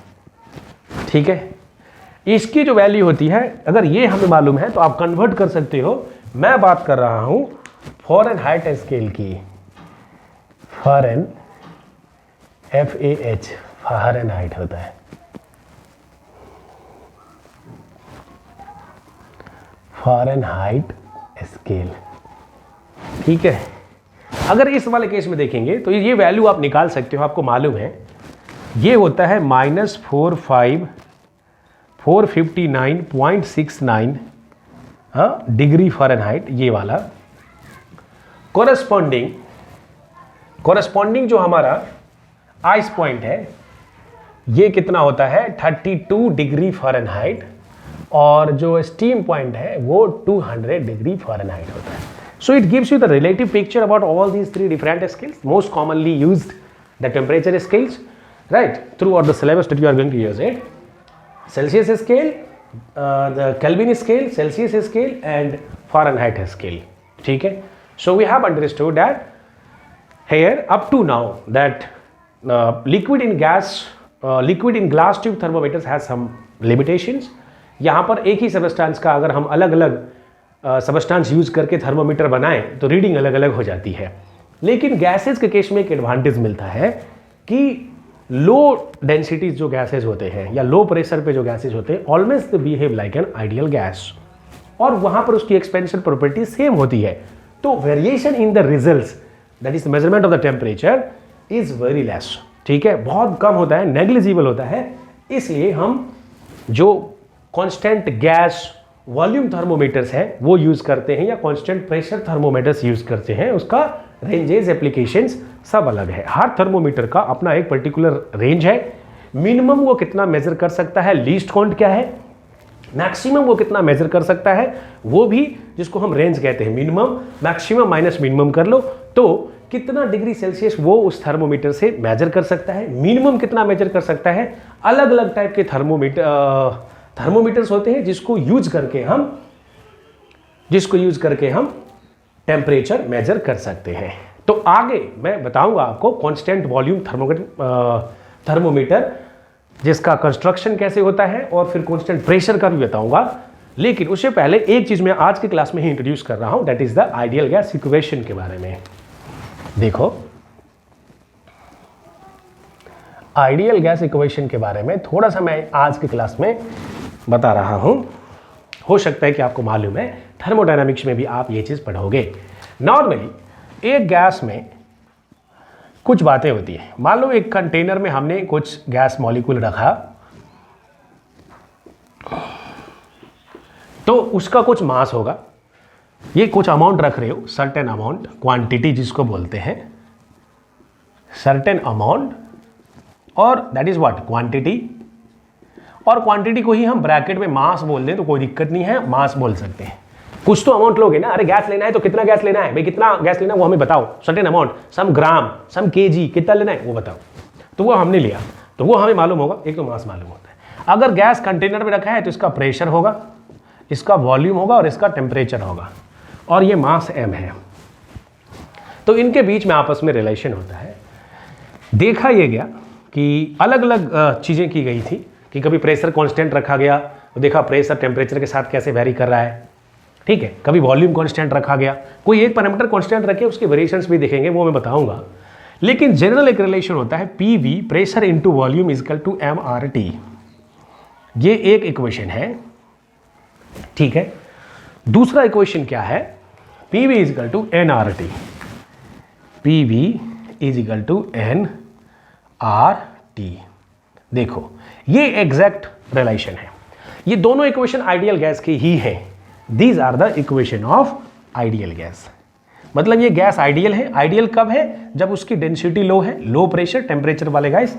ठीक है, इसकी जो वैल्यू होती है, अगर ये हमें मालूम है तो आप कन्वर्ट कर सकते हो। मैं बात कर रहा हूं फ़ारेनहाइट स्केल की। फ़ारेन, FAH, फ़ारेनहाइट होता है। Fahrenheit scale. ठीक है, अगर इस वाले केस में देखेंगे तो ये वैल्यू आप निकाल सकते हो, आपको मालूम है ये होता है -459.69 डिग्री फ़ारेनहाइट। ये वाला कोरस्पॉन्डिंग जो हमारा आइस पॉइंट है ये कितना होता है 32 डिग्री फ़ारेनहाइट, और जो स्टीम पॉइंट है वो 200 डिग्री फ़ारेनहाइट होता है। So it gives you the relative picture about all these three different scales, most commonly used the temperature scales, right? Throughout the syllabus that you are going to use it. Celsius scale, the Kelvin scale, Celsius scale and Fahrenheit scale. ठीक है? So we have understood that here up to now that liquid in glass tube thermometers has some limitations. यहाँ पर एक ही substance का अगर हम अलग अलग सबस्टेंस यूज करके थर्मोमीटर बनाएं तो रीडिंग अलग अलग हो जाती है। लेकिन गैसेज के केस में एक एडवांटेज मिलता है कि लो डेंसिटीज जो गैसेज होते हैं या लो प्रेशर पे जो गैसेज होते हैं always they behave like an ideal gas, और वहां पर उसकी एक्सपेंशन प्रॉपर्टी सेम होती है। तो variation in the results that is measurement of the temperature is very less. ठीक है, बहुत कम होता है, नेग्लिजिबल होता है। इसलिए हम जो कॉन्स्टेंट गैस वॉल्यूम थर्मोमीटर्स हैं वो यूज करते हैं, या कांस्टेंट प्रेशर थर्मोमीटर्स यूज करते हैं, उसका रेंजेस एप्लीकेशंस सब अलग है। हर थर्मोमीटर का अपना एक पर्टिकुलर रेंज है। मिनिमम वो कितना मेजर कर सकता है, लीस्ट काउंट क्या है, मैक्सिमम वो कितना मेजर कर सकता है, वो भी जिसको हम रेंज कहते हैं, मिनिमम मैक्सिमम माइनस मिनिमम कर लो तो कितना डिग्री सेल्सियस वो उस थर्मोमीटर से मेजर कर सकता है, मिनिमम कितना मेजर कर सकता है। अलग अलग टाइप के थर्मोमीटर्स होते हैं जिसको यूज करके हम टेम्परेचर मेजर कर सकते हैं। तो आगे मैं बताऊंगा आपको कांस्टेंट वॉल्यूम थर्मोमीटर जिसका कंस्ट्रक्शन कैसे होता है, और फिर कांस्टेंट प्रेशर का भी बताऊंगा। लेकिन उससे पहले एक चीज मैं आज की क्लास में ही इंट्रोड्यूस कर रहा हूं, that is the ideal gas equation के बारे में। देखो, आइडियल गैस इक्वेशन के बारे में थोड़ा सा मैं आज की क्लास में बता रहा हूं। हो सकता है कि आपको मालूम है, थर्मोडायनामिक्स में भी आप ये चीज पढ़ोगे। नॉर्मली एक गैस में कुछ बातें होती हैं। मान लो एक कंटेनर में हमने कुछ गैस मॉलिक्यूल रखा, तो उसका कुछ मास होगा। ये कुछ अमाउंट रख रहे हो, सर्टेन अमाउंट, क्वांटिटी जिसको बोलते हैं, सर्टेन अमाउंट, और दैट इज व्हाट, क्वांटिटी। और क्वांटिटी को ही हम ब्रैकेट में मास बोल दें तो कोई दिक्कत नहीं है, मास बोल सकते हैं। कुछ तो अमाउंट लोगे ना, अरे गैस लेना है तो कितना गैस लेना है भाई, कितना गैस लेना है वो हमें बताओ, सर्टेन अमाउंट, सम ग्राम, सम केजी, कितना लेना है वो बताओ। तो वो हमने लिया, तो वो हमें मालूम होगा, एक तो मास मालूम होता है। अगर गैस कंटेनर में रखा है तो इसका प्रेशर होगा, इसका वॉल्यूम होगा और इसका टेम्परेचर होगा, और ये मास m है। तो इनके बीच में आपस में रिलेशन होता है। देखा यह गया कि अलग अलग चीज़ें की गई थी कि कभी प्रेशर कांस्टेंट रखा गया, तो देखा प्रेशर टेम्परेचर के साथ कैसे वेरी कर रहा है। ठीक है, कभी वॉल्यूम कांस्टेंट रखा गया, कोई एक पैरामीटर कांस्टेंट रखे, उसके वेरिएशंस भी देखेंगे, वो मैं बताऊंगा। लेकिन जनरल एक रिलेशन होता है, PV pressure into volume is equal to MRT। ये एक इक्वेशन है। ठीक है, दूसरा इक्वेशन क्या है, PV is equal to nRT। PV is equal to nRT। देखो, ये एग्जैक्ट रिलेशन है। ये दोनों इक्वेशन आइडियल गैस की ही है। These are the equation of ideal gas. मतलब ये गैस आइडियल है। आइडियल कब है, जब उसकी डेंसिटी लो है, लो प्रेशर टेम्परेचर वाले गैस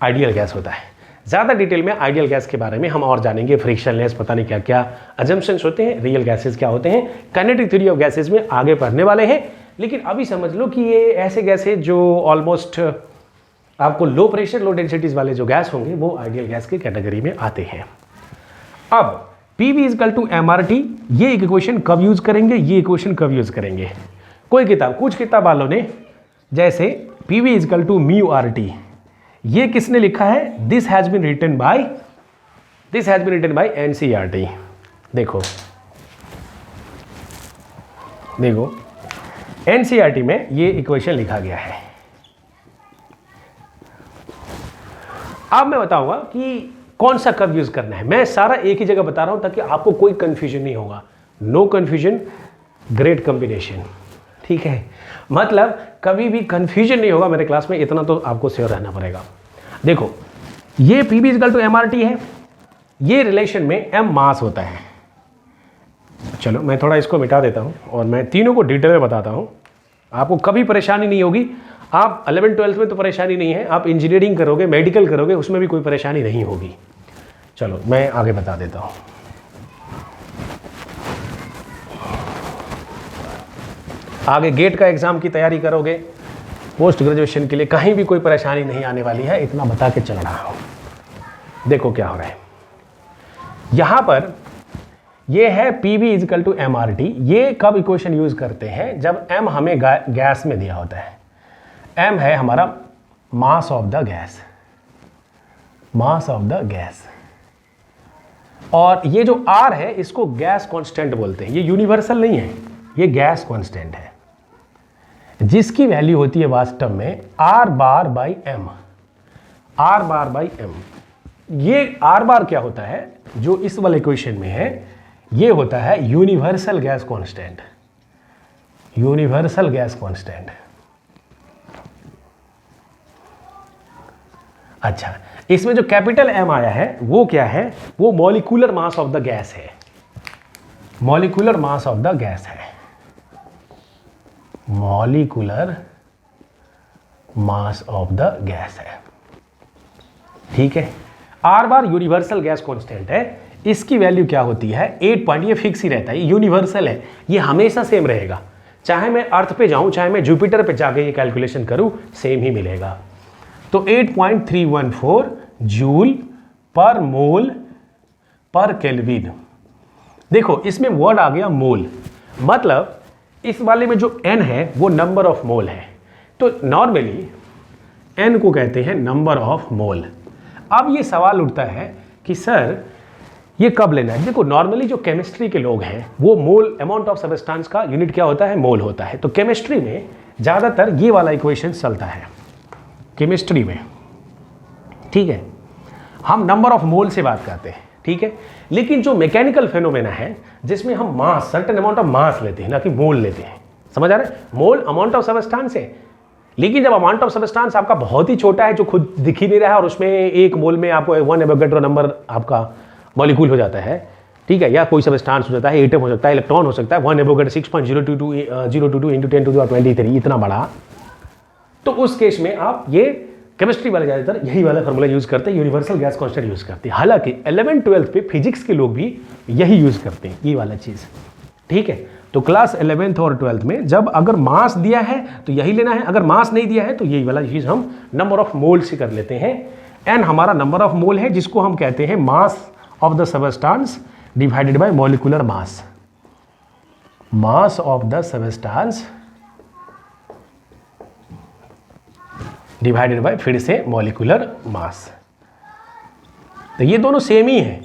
आइडियल गैस होता है। ज़्यादा डिटेल में आइडियल गैस के बारे में हम और जानेंगे, फ्रिक्शनलेस, पता नहीं क्या क्या अजम्पशंस होते हैं, रियल गैसेज क्या होते हैं, काइनेटिक थ्योरी ऑफ गैसेज में आगे पढ़ने वाले हैं। लेकिन अभी समझ लो कि ये ऐसे गैसेज जो ऑलमोस्ट आपको लो प्रेशर लो डेंसिटीज वाले जो गैस होंगे वो आइडियल गैस की कैटेगरी में आते हैं। अब PV is equal to MRT, ये इक्वेशन कब यूज करेंगे, ये इक्वेशन कब यूज करेंगे। कोई किताब, कुछ किताब वालों ने जैसे PV is equal to μRT, ये किसने लिखा है, this has been written by NCERT। देखो NCERT में ये इक्वेशन लिखा गया है। अब मैं बताऊंगा कि कौन सा कब यूज करना है। मैं सारा एक ही जगह बता रहा हूं ताकि आपको कोई कंफ्यूजन नहीं होगा। No confusion, great combination. ठीक है, मतलब कभी भी कंफ्यूजन नहीं होगा मेरे क्लास में, इतना तो आपको श्योर रहना पड़ेगा। देखो ये P V is equal to M R T है, ये रिलेशन में एम मास होता है। चलो मैं थोड़ा इसको मिटा देता हूँ और मैं तीनों को डिटेल में बताता हूँ, आपको कभी परेशानी नहीं होगी। आप 11th-12th में तो परेशानी नहीं है, आप इंजीनियरिंग करोगे, मेडिकल करोगे, उसमें भी कोई परेशानी नहीं होगी। चलो मैं आगे बता देता हूँ। आगे गेट का एग्ज़ाम की तैयारी करोगे, पोस्ट ग्रेजुएशन के लिए कहीं भी कोई परेशानी नहीं आने वाली है, इतना बता के चल रहा हूँ। देखो क्या हो रहा है यहाँ पर, ये है P V is equal to M R T. ये कब इक्वेशन यूज़ करते हैं, जब एम हमें गैस में दिया होता है। एम है हमारा मास of the gas, mass of the gas, और ये जो आर है इसको गैस कांस्टेंट बोलते हैं। ये यूनिवर्सल नहीं है, ये गैस कांस्टेंट है, जिसकी वैल्यू होती है वास्तव में R bar by M, R bar by M. ये आर बार क्या होता है, जो इस वाले इक्वेशन में है, ये होता है universal gas constant, universal gas constant. अच्छा, इसमें जो कैपिटल एम आया है वो क्या है, वो molecular mass of the gas है, molecular mass of the gas है, molecular mass of the gas है। ठीक है, R bar universal gas constant है, इसकी वैल्यू क्या होती है 8 पॉइंट, ये फिक्स ही रहता है, ये यूनिवर्सल है, ये हमेशा सेम रहेगा, चाहे मैं अर्थ पे जाऊं चाहे मैं जुपिटर पे जाके ये कैलकुलेशन करूं, सेम ही मिलेगा। तो 8.314 जूल पर मोल पर केल्विन। देखो इसमें वर्ड आ गया मोल, मतलब इस वाले में जो n है वो नंबर ऑफ मोल है, तो नॉर्मली n को कहते हैं नंबर ऑफ मोल। अब ये सवाल उठता है कि सर ये कब लेना है। देखो नॉर्मली जो केमिस्ट्री के लोग हैं वो मोल, अमाउंट ऑफ सब्सटेंस का यूनिट क्या होता है, मोल होता है। तो केमिस्ट्री में ज़्यादातर ये वाला इक्वेशन चलता है केमिस्ट्री में। ठीक है, हम नंबर ऑफ मोल से बात करते हैं। ठीक है, लेकिन जो मैकेनिकल फेनोमेना है जिसमें हम मास, सर्टेन अमाउंट ऑफ मास लेते हैं, ना कि मोल लेते हैं, समझ आ रहा है। मोल अमाउंट ऑफ सब्सटेंस है, लेकिन जब अमाउंट ऑफ सब्सटेंस आपका बहुत ही छोटा है जो खुद दिख ही नहीं रहा है, और उसमें एक मोल में आपको 1 एवोगैड्रो नंबर आपका मॉलिक्यूल हो जाता है, ठीक है, या कोई सब्सटेंस हो जाता है, एटम हो सकता है, इलेक्ट्रॉन हो सकता है, 1 एवोगैड्रो 6.022 × 10⁻23 इतना बड़ा, तो उस केस में आप ये केमिस्ट्री वाले ज़्यादातर यही वाला फार्मूला यूज़ करते हैं, यूनिवर्सल गैस कांस्टेंट यूज़ करते हैं। हालांकि 11th-12th पे फिजिक्स के लोग भी यही यूज़ करते हैं, ये वाला चीज़। ठीक है, तो क्लास 11th और 12th में जब अगर मास दिया है तो यही लेना है, अगर मास नहीं दिया है तो यही वाला चीज़ हम नंबर ऑफ मोल से कर लेते हैं। एन हमारा नंबर ऑफ मोल है, जिसको हम कहते हैं मास of the substance divided by molecular mass, mass of the substance divided by फिर से मॉलिक्यूलर मास। तो ये दोनों सेम ही है,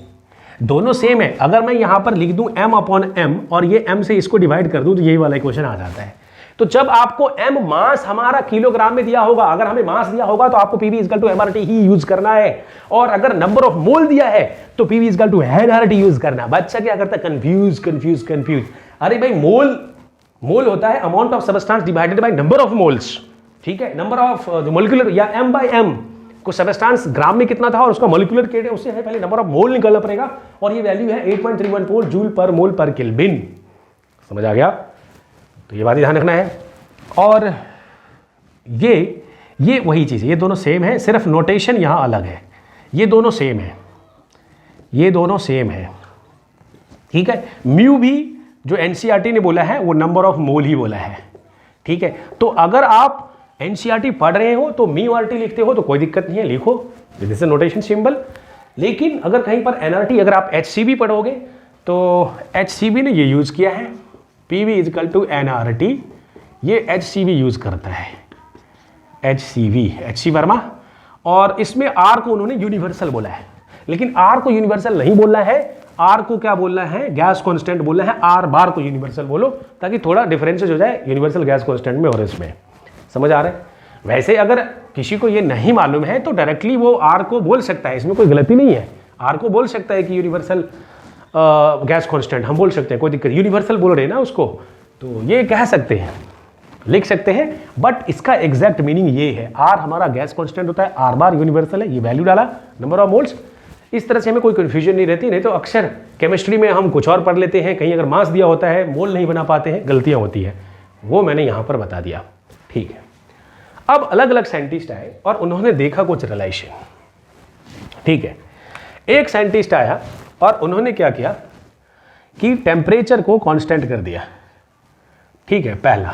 दोनों सेम है। अगर मैं यहां पर लिख दूं m अपॉन m और ये m से इसको डिवाइड कर दूं तो यही वाला इक्वेशन आ जाता है। तो जब आपको m मास हमारा किलोग्राम में दिया होगा, अगर हमें मास दिया होगा तो आपको पीवी इक्वल टू एमआरटी ही यूज करना है, और अगर नंबर ऑफ मोल दिया है तो PV equal to NRT use करना है। बच्चा क्या करता है, कंफ्यूज। अरे भाई मोल होता है amount of substance divided by number of moles. ठीक है, नंबर ऑफ मॉलिक्यूलर या m बाय m को सब्सटेंस ग्राम में कितना था और उसका मॉलिक्यूलर केट है, उससे पहले नंबर ऑफ मोल निकालना पड़ेगा, और ये वैल्यू है 8.314 जूल पर मोल पर केल्विन। समझ आ गया, तो ये बात ध्यान रखना है। और ये वही चीज़ है, ये दोनों सेम है, सिर्फ नोटेशन यहाँ अलग है। ये दोनों सेम है, ये दोनों सेम है। ठीक है, म्यू भी जो एनसीईआरटी ने बोला है वो नंबर ऑफ मोल ही बोला है। ठीक है, तो अगर आप एनसीईआरटी पढ़ रहे हो तो म्यू आरटी लिखते हो तो कोई दिक्कत नहीं है, लिखो, दिस इज नोटेशन सिंबल। लेकिन अगर कहीं पर एनआरटी, अगर आप एचसीबी पढ़ोगे तो एचसीबी ने ये यूज़ किया है, पीवी इक्वल टू एनआरटी, ये एचसीबी यूज़ करता है, एचसी वर्मा, और इसमें आर को उन्होंने यूनिवर्सल बोला है। लेकिन आर को यूनिवर्सल नहीं बोलना है, आर को क्या बोलना है, गैस कांस्टेंट बोलना है। आर बार को यूनिवर्सल बोलो ताकि थोड़ा डिफरेंसेस हो जाए यूनिवर्सल गैस कांस्टेंट में और इसमें। समझ आ रहा है। वैसे अगर किसी को ये नहीं मालूम है तो डायरेक्टली वो आर को बोल सकता है, इसमें कोई गलती नहीं है। आर को बोल सकता है कि यूनिवर्सल गैस कांस्टेंट हम बोल सकते हैं, कोई दिक्कत। यूनिवर्सल बोल रहे हैं ना उसको, तो ये कह सकते हैं, लिख सकते हैं, बट इसका एग्जैक्ट मीनिंग ये है, आर हमारा गैस कांस्टेंट होता है, आर बार यूनिवर्सल है, ये वैल्यू डाला, नंबर ऑफ मोल्स। इस तरह से हमें कोई कन्फ्यूजन नहीं रहती, नहीं तो अक्सर केमिस्ट्री में हम कुछ और पढ़ लेते हैं, कहीं अगर मास दिया होता है मोल नहीं बना पाते हैं, गलतियां होती है, वो मैंने यहाँ पर बता दिया। ठीक है, अब अलग अलग साइंटिस्ट आए और उन्होंने देखा कुछ रिलेशन। ठीक है, एक साइंटिस्ट आया और उन्होंने क्या किया कि टेम्परेचर को कांस्टेंट कर दिया। ठीक है, पहला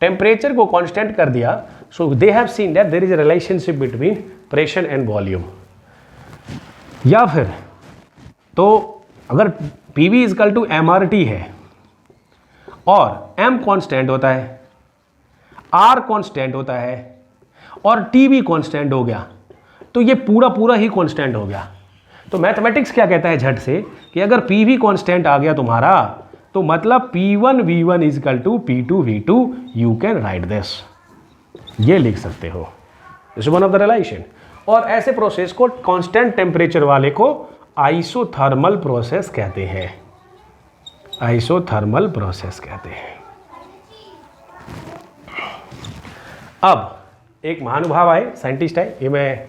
टेम्परेचर को कांस्टेंट कर दिया, so they have seen that there is a relationship between pressure and volume. या फिर तो अगर PV इजकल टू MRT है और M कांस्टेंट होता है, R कांस्टेंट होता है और T भी कांस्टेंट हो गया, तो ये पूरा पूरा ही कांस्टेंट हो गया। तो मैथमेटिक्स क्या कहता है झट से कि अगर PV कांस्टेंट आ गया तुम्हारा, तो मतलब P1 V1 is equal to P2 V2, you can write this, ये लिख सकते हो, this one of the relation. और ऐसे प्रोसेस को कांस्टेंट टेम्परेचर वाले को आइसोथर्मल प्रोसेस कहते हैं, आइसोथर्मल प्रोसेस कहते हैं। अब एक महानुभाव आए, साइंटिस्ट आए, ये मैं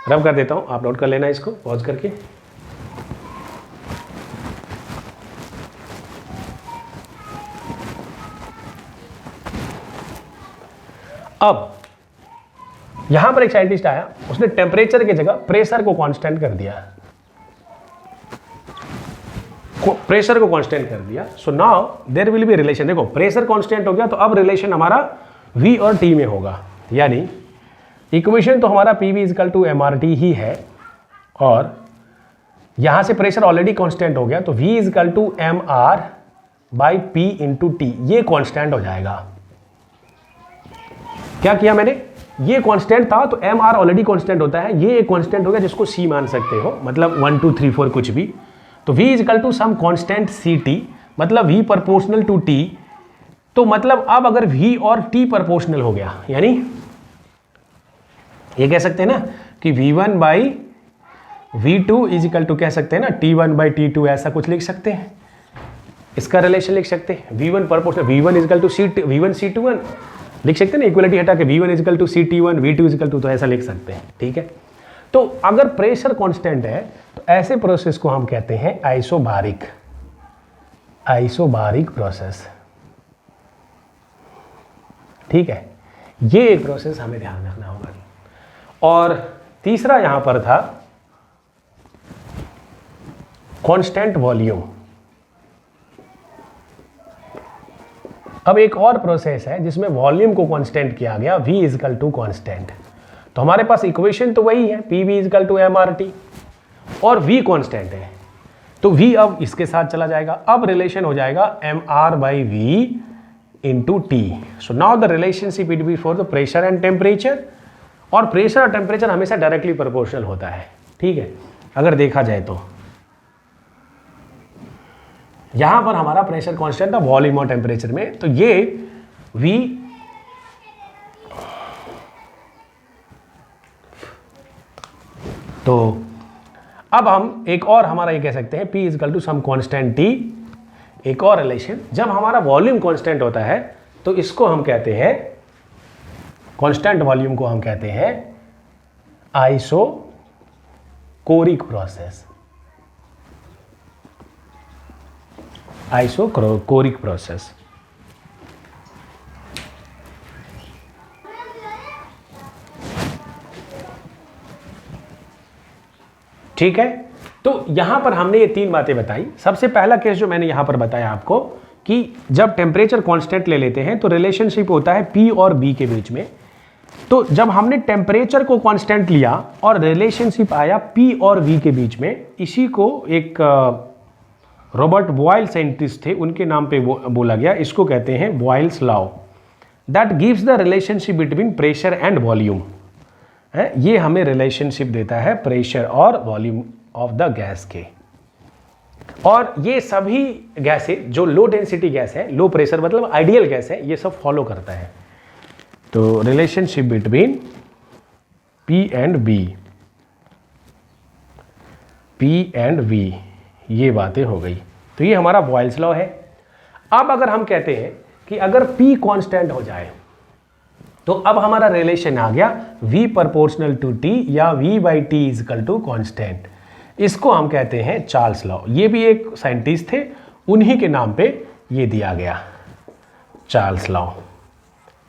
रब कर देता हूं, आप नोट कर लेना इसको पॉज करके। अब यहां पर एक साइंटिस्ट आया, उसने टेम्परेचर की जगह प्रेशर को कांस्टेंट कर दिया, प्रेशर को कांस्टेंट कर दिया। So now there will be relation. देखो प्रेशर कांस्टेंट हो गया तो अब रिलेशन हमारा V और T में होगा, यानी इक्वेशन तो हमारा PV इजकल टू MRT ही है, और यहां से प्रेशर ऑलरेडी कांस्टेंट हो गया, तो V is equal to MR by P into T, ये कांस्टेंट हो जाएगा। क्या किया मैंने, ये कांस्टेंट था तो MR ऑलरेडी कांस्टेंट होता है, ये एक कांस्टेंट हो गया जिसको C मान सकते हो, मतलब 1 2 3 4 कुछ भी। तो V is equal to some constant CT, मतलब V प्रोपोर्शनल टू T। तो मतलब अब अगर V और T प्रोपोर्शनल हो गया, यानी ये कह सकते हैं ना कि V1 by V2 is equal to, कह सकते हैं ना T1 बाई T2, ऐसा कुछ लिख सकते हैं, इसका रिलेशन लिख सकते हैं। V1 proportional V1 is equal to V1 C21 लिख सकते हैं ना, इक्वलिटी हटा के V1 is equal to CT1 V2 is equal to, तो ऐसा लिख सकते हैं। ठीक है, तो अगर प्रेशर कांस्टेंट है तो ऐसे प्रोसेस को हम कहते हैं आइसोबारिक, आइसोबारिक प्रोसेस। ठीक है, ये एक प्रोसेस हमें ध्यान रखना होगा। और तीसरा यहां पर था कांस्टेंट वॉल्यूम। अब एक और प्रोसेस है जिसमें वॉल्यूम को कांस्टेंट किया गया, V इजकल टू कांस्टेंट। तो हमारे पास इक्वेशन तो वही है, PV इजकल टू MRT, और V कांस्टेंट है, तो V अब इसके साथ चला जाएगा। अब रिलेशन हो जाएगा MR by V into T। So now the relationship between for the pressure and temperature, और प्रेशर और टेम्परेचर हमेशा डायरेक्टली प्रोपोर्शनल होता है। ठीक है, अगर देखा जाए तो यहां पर हमारा प्रेशर कांस्टेंट था वॉल्यूम और टेम्परेचर में, तो ये V तो अब हम एक और हमारा ये कह सकते हैं P is equal to some constant T। एक और रिलेशन, जब हमारा वॉल्यूम कांस्टेंट होता है तो इसको हम कहते हैं, कांस्टेंट वॉल्यूम को हम कहते हैं आइसोकोरिक प्रोसेस, आइसोकोरिक प्रोसेस। ठीक है, तो यहां पर हमने ये तीन बातें बताई। सबसे पहला केस जो मैंने यहां पर बताया आपको कि जब टेम्परेचर कांस्टेंट ले लेते हैं तो रिलेशनशिप होता है P और B के बीच में। तो जब हमने टेम्परेचर को कांस्टेंट लिया और रिलेशनशिप आया P और V के बीच में, इसी को एक रॉबर्ट बॉयल साइंटिस्ट थे, उनके नाम पे बोला गया, इसको कहते हैं Boyle's law, that gives the relationship between pressure and volume. ये हमें रिलेशनशिप देता है प्रेशर और वॉल्यूम ऑफ द गैस के। और ये सभी गैसें जो लो डेंसिटी गैस है, लो प्रेशर मतलब आइडियल गैस है, ये सब फॉलो करता है। तो relationship between P and B, P and V, ये बातें हो गई। तो ये हमारा बॉयल्स लॉ है। अब अगर हम कहते हैं कि अगर P कांस्टेंट हो जाए तो अब हमारा रिलेशन आ गया V प्रोपोर्शनल टू T या V by T is equal to constant. इसको हम कहते हैं चार्ल्स लॉ। ये भी एक साइंटिस्ट थे, उन्हीं के नाम पे ये दिया गया चार्ल्स लॉ।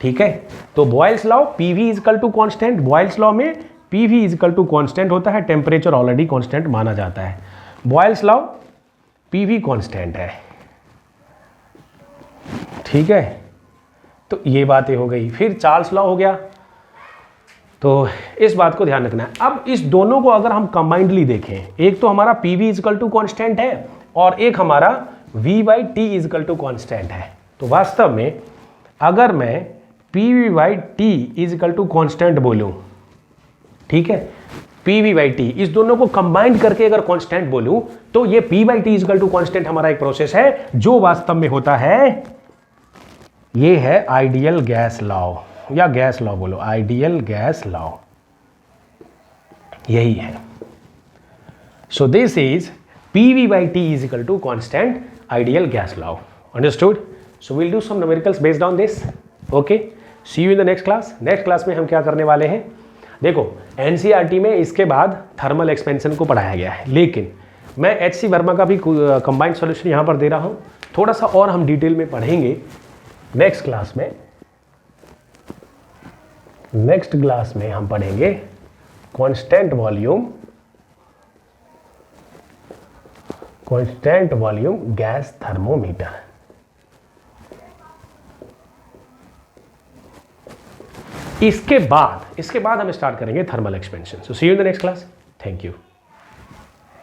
ठीक है, तो Boyle's law PV is equal to constant, Boyle's law में PV इजकल टू कॉन्स्टेंट होता है, टेम्परेचर ऑलरेडी कॉन्स्टेंट माना जाता है। बॉयल्स लॉ PV कॉन्स्टेंट है। ठीक है, तो ये बातें हो गई। फिर चार्ल्स लॉ हो गया, तो इस बात को ध्यान रखना है। अब इस दोनों को अगर हम कंबाइंडली देखें, एक तो हमारा PV इजकल टू कॉन्स्टेंट है और एक हमारा V by T is equal to constant है। तो वास्तव में अगर मैं PV by T is equal to constant बोलूँ, ठीक है, PV बाई टी, इस दोनों को कंबाइंड करके अगर कांस्टेंट बोलूं तो ये P by T is equal to constant हमारा एक प्रोसेस है जो वास्तव में होता है, ये है आइडियल गैस लॉ या गैस लॉ बोलो, आइडियल गैस लॉ, यही है। So this is PV by T is equal to constant ideal gas law. Understood? So will do some numericals based on this. Okay, see you in the next class. Next class में हम क्या करने वाले हैं, देखो NCERT में इसके बाद थर्मल एक्सपेंशन को पढ़ाया गया है, लेकिन मैं एचसी वर्मा का भी कंबाइंड सॉल्यूशन यहाँ पर दे रहा हूँ। थोड़ा सा और हम डिटेल में पढ़ेंगे नेक्स्ट क्लास में। नेक्स्ट क्लास में हम पढ़ेंगे कांस्टेंट वॉल्यूम गैस थर्मोमीटर। इसके बाद हम स्टार्ट करेंगे thermal expansion. So see you in the next class. Thank you.